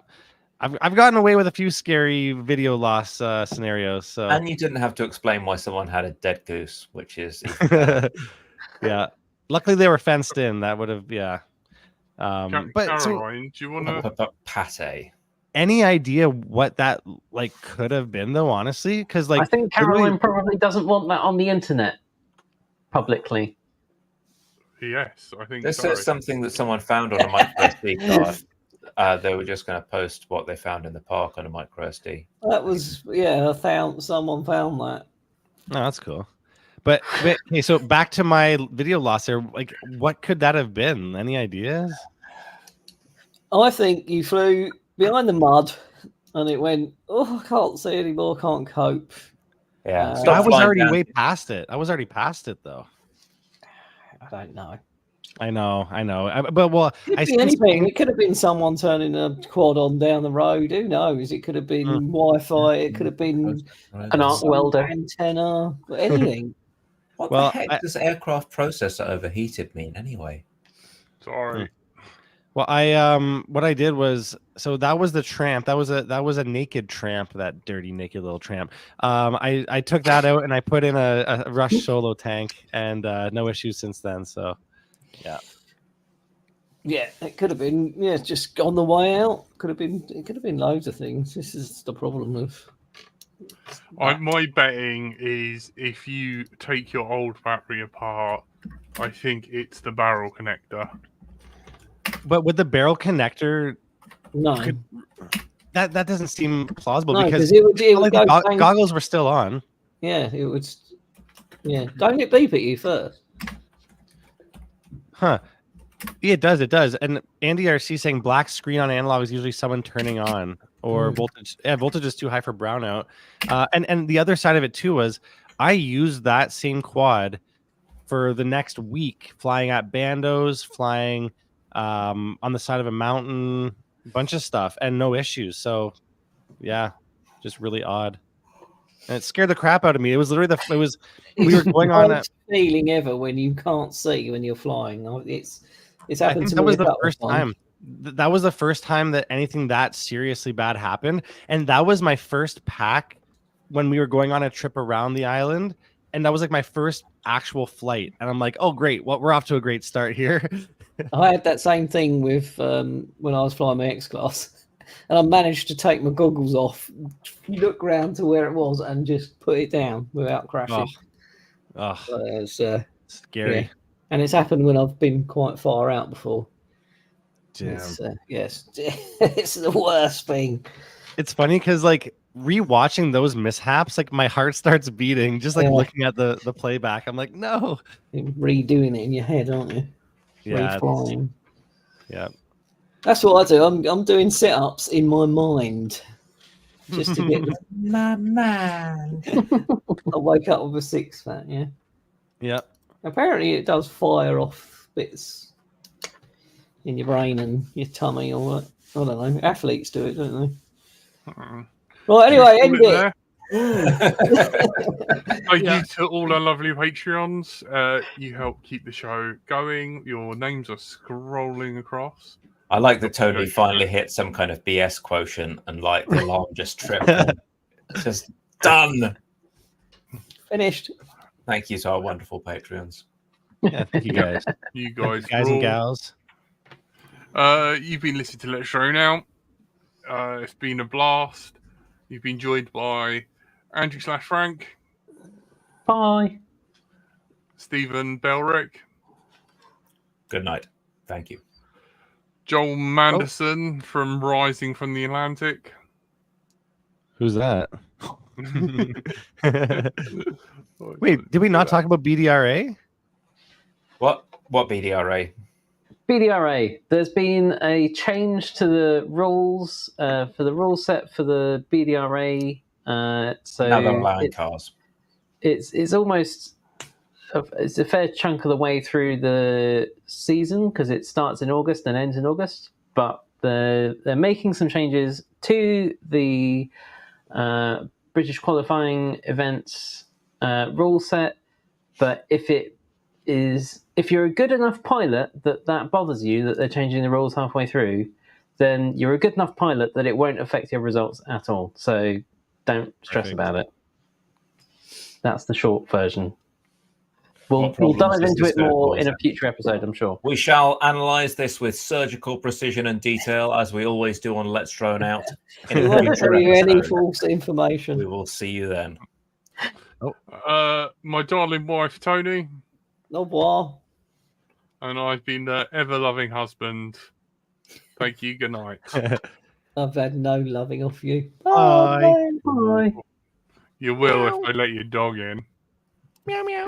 I've gotten away with a few scary video loss scenarios. So And you didn't have to explain why someone had a dead goose, which is yeah. Luckily, they were fenced in. That would have but so Caroline, do you want to? pate. any idea what that like could have been though? Honestly, because like I think Caroline probably doesn't want that on the internet publicly. Yes, I think This so. is something that someone found on a micro SD card. They were just going to post what they found in the park on a micro SD. That was someone found that. Oh, that's cool. But okay, so back to my video loss there. Like, what could that have been? Any ideas? I think you flew behind the mud and it went, oh, I can't see anymore, can't cope. Yeah, So stop I was flying already down. way past it. I was already past it though. I don't know. I know. I It could be anything. It could have been someone turning a quad on down the road. Who knows? It could have been Wi-Fi. It could have been An arc welder. antenna. Anything. What Well, the heck does aircraft processor overheated mean anyway? Sorry. Well, what I did was, so that was the tramp. That was a naked tramp. That dirty naked little tramp. I took that out and I put in a Rush solo tank, and no issues since then. So, yeah. Yeah, it could have been. Yeah, just on the way out. It could have been loads of things. This is the problem with. My betting is if you take your old battery apart, I think it's the barrel connector. But with the barrel connector, No, that doesn't seem plausible no, because it would go bang. goggles were still on. Yeah, it would. Yeah, don't it beep at you first? Huh. Yeah, it does. It does. And Andy RC saying black screen on analog is usually someone turning on or voltage. Yeah, voltage is too high for brownout. And the other side of it too was I used that same quad for the next week, flying at bandos, flying on the side of a mountain, a bunch of stuff, and no issues. So, yeah, just really odd. And it scared the crap out of me. It was literally we were going on Worst feeling ever when you can't see when you're flying. It's I happened think to that me was a the couple first of times. time. That was the first time that anything that seriously bad happened, and that was my first pack when we were going on a trip around the island, and that was like my first actual flight. And I'm like, oh great, well we're off to a great start here. I had that same thing with when I was flying my X class, and I managed to take my goggles off, look round to where it was, and just put it down without crashing. Oh, So it was, scary. yeah. And it's happened when I've been quite far out before. Damn. Yes, it's the worst thing. It's funny because like rewatching those mishaps, like my heart starts beating just like looking at the playback. I'm like, no. You're redoing it in your head, aren't you? Yeah. Reflying. Yeah. That's what I do. I'm doing sit-ups in my mind just to get my mind. I wake up with a six-pack, yeah. Yeah. Apparently it does fire off bits in your brain and your tummy or what. I don't know. Athletes do it, don't they? Uh-uh. Right. Anyway, end Call it it. there. Thank you to all our lovely Patreons. You help keep the show going. Your names are scrolling across. I like that Tony finally hit some kind of BS quotient and like the alarm just tripped. Just done. Finished. Thank you to our wonderful Patreons. Yeah, thank you guys. You guys, Guys and gals. You've been listening to Let's Show Now. It's been a blast. You've been joined by Andrew/Frank, Bye. Stephen Belrick, Good night. Thank you. Joel Manderson from Rising from the Atlantic. Who's that? Wait, did we not talk about BDRA? What BDRA? BDRA. There's been a change to the rules for the rule set for the BDRA. So Now they're allowing cars. It's almost it's a fair chunk of the way through the season because it starts in August and ends in August. But they're making some changes to the British qualifying events rule set. But if you're a good enough pilot that bothers you that they're changing the rules halfway through, then you're a good enough pilot that it won't affect your results at all. So don't stress about it. That's the short version. We'll dive into it more in a future episode, I'm sure. We shall analyse this with surgical precision and detail, as we always do on Let's Drone Out. We won't tell you any false information. We will see you then. My darling wife, Tony. Au revoir. And I've been the ever-loving husband. Thank you. Good night. I've had no loving off you. Bye. Bye. You will if I let your dog in. Meow meow.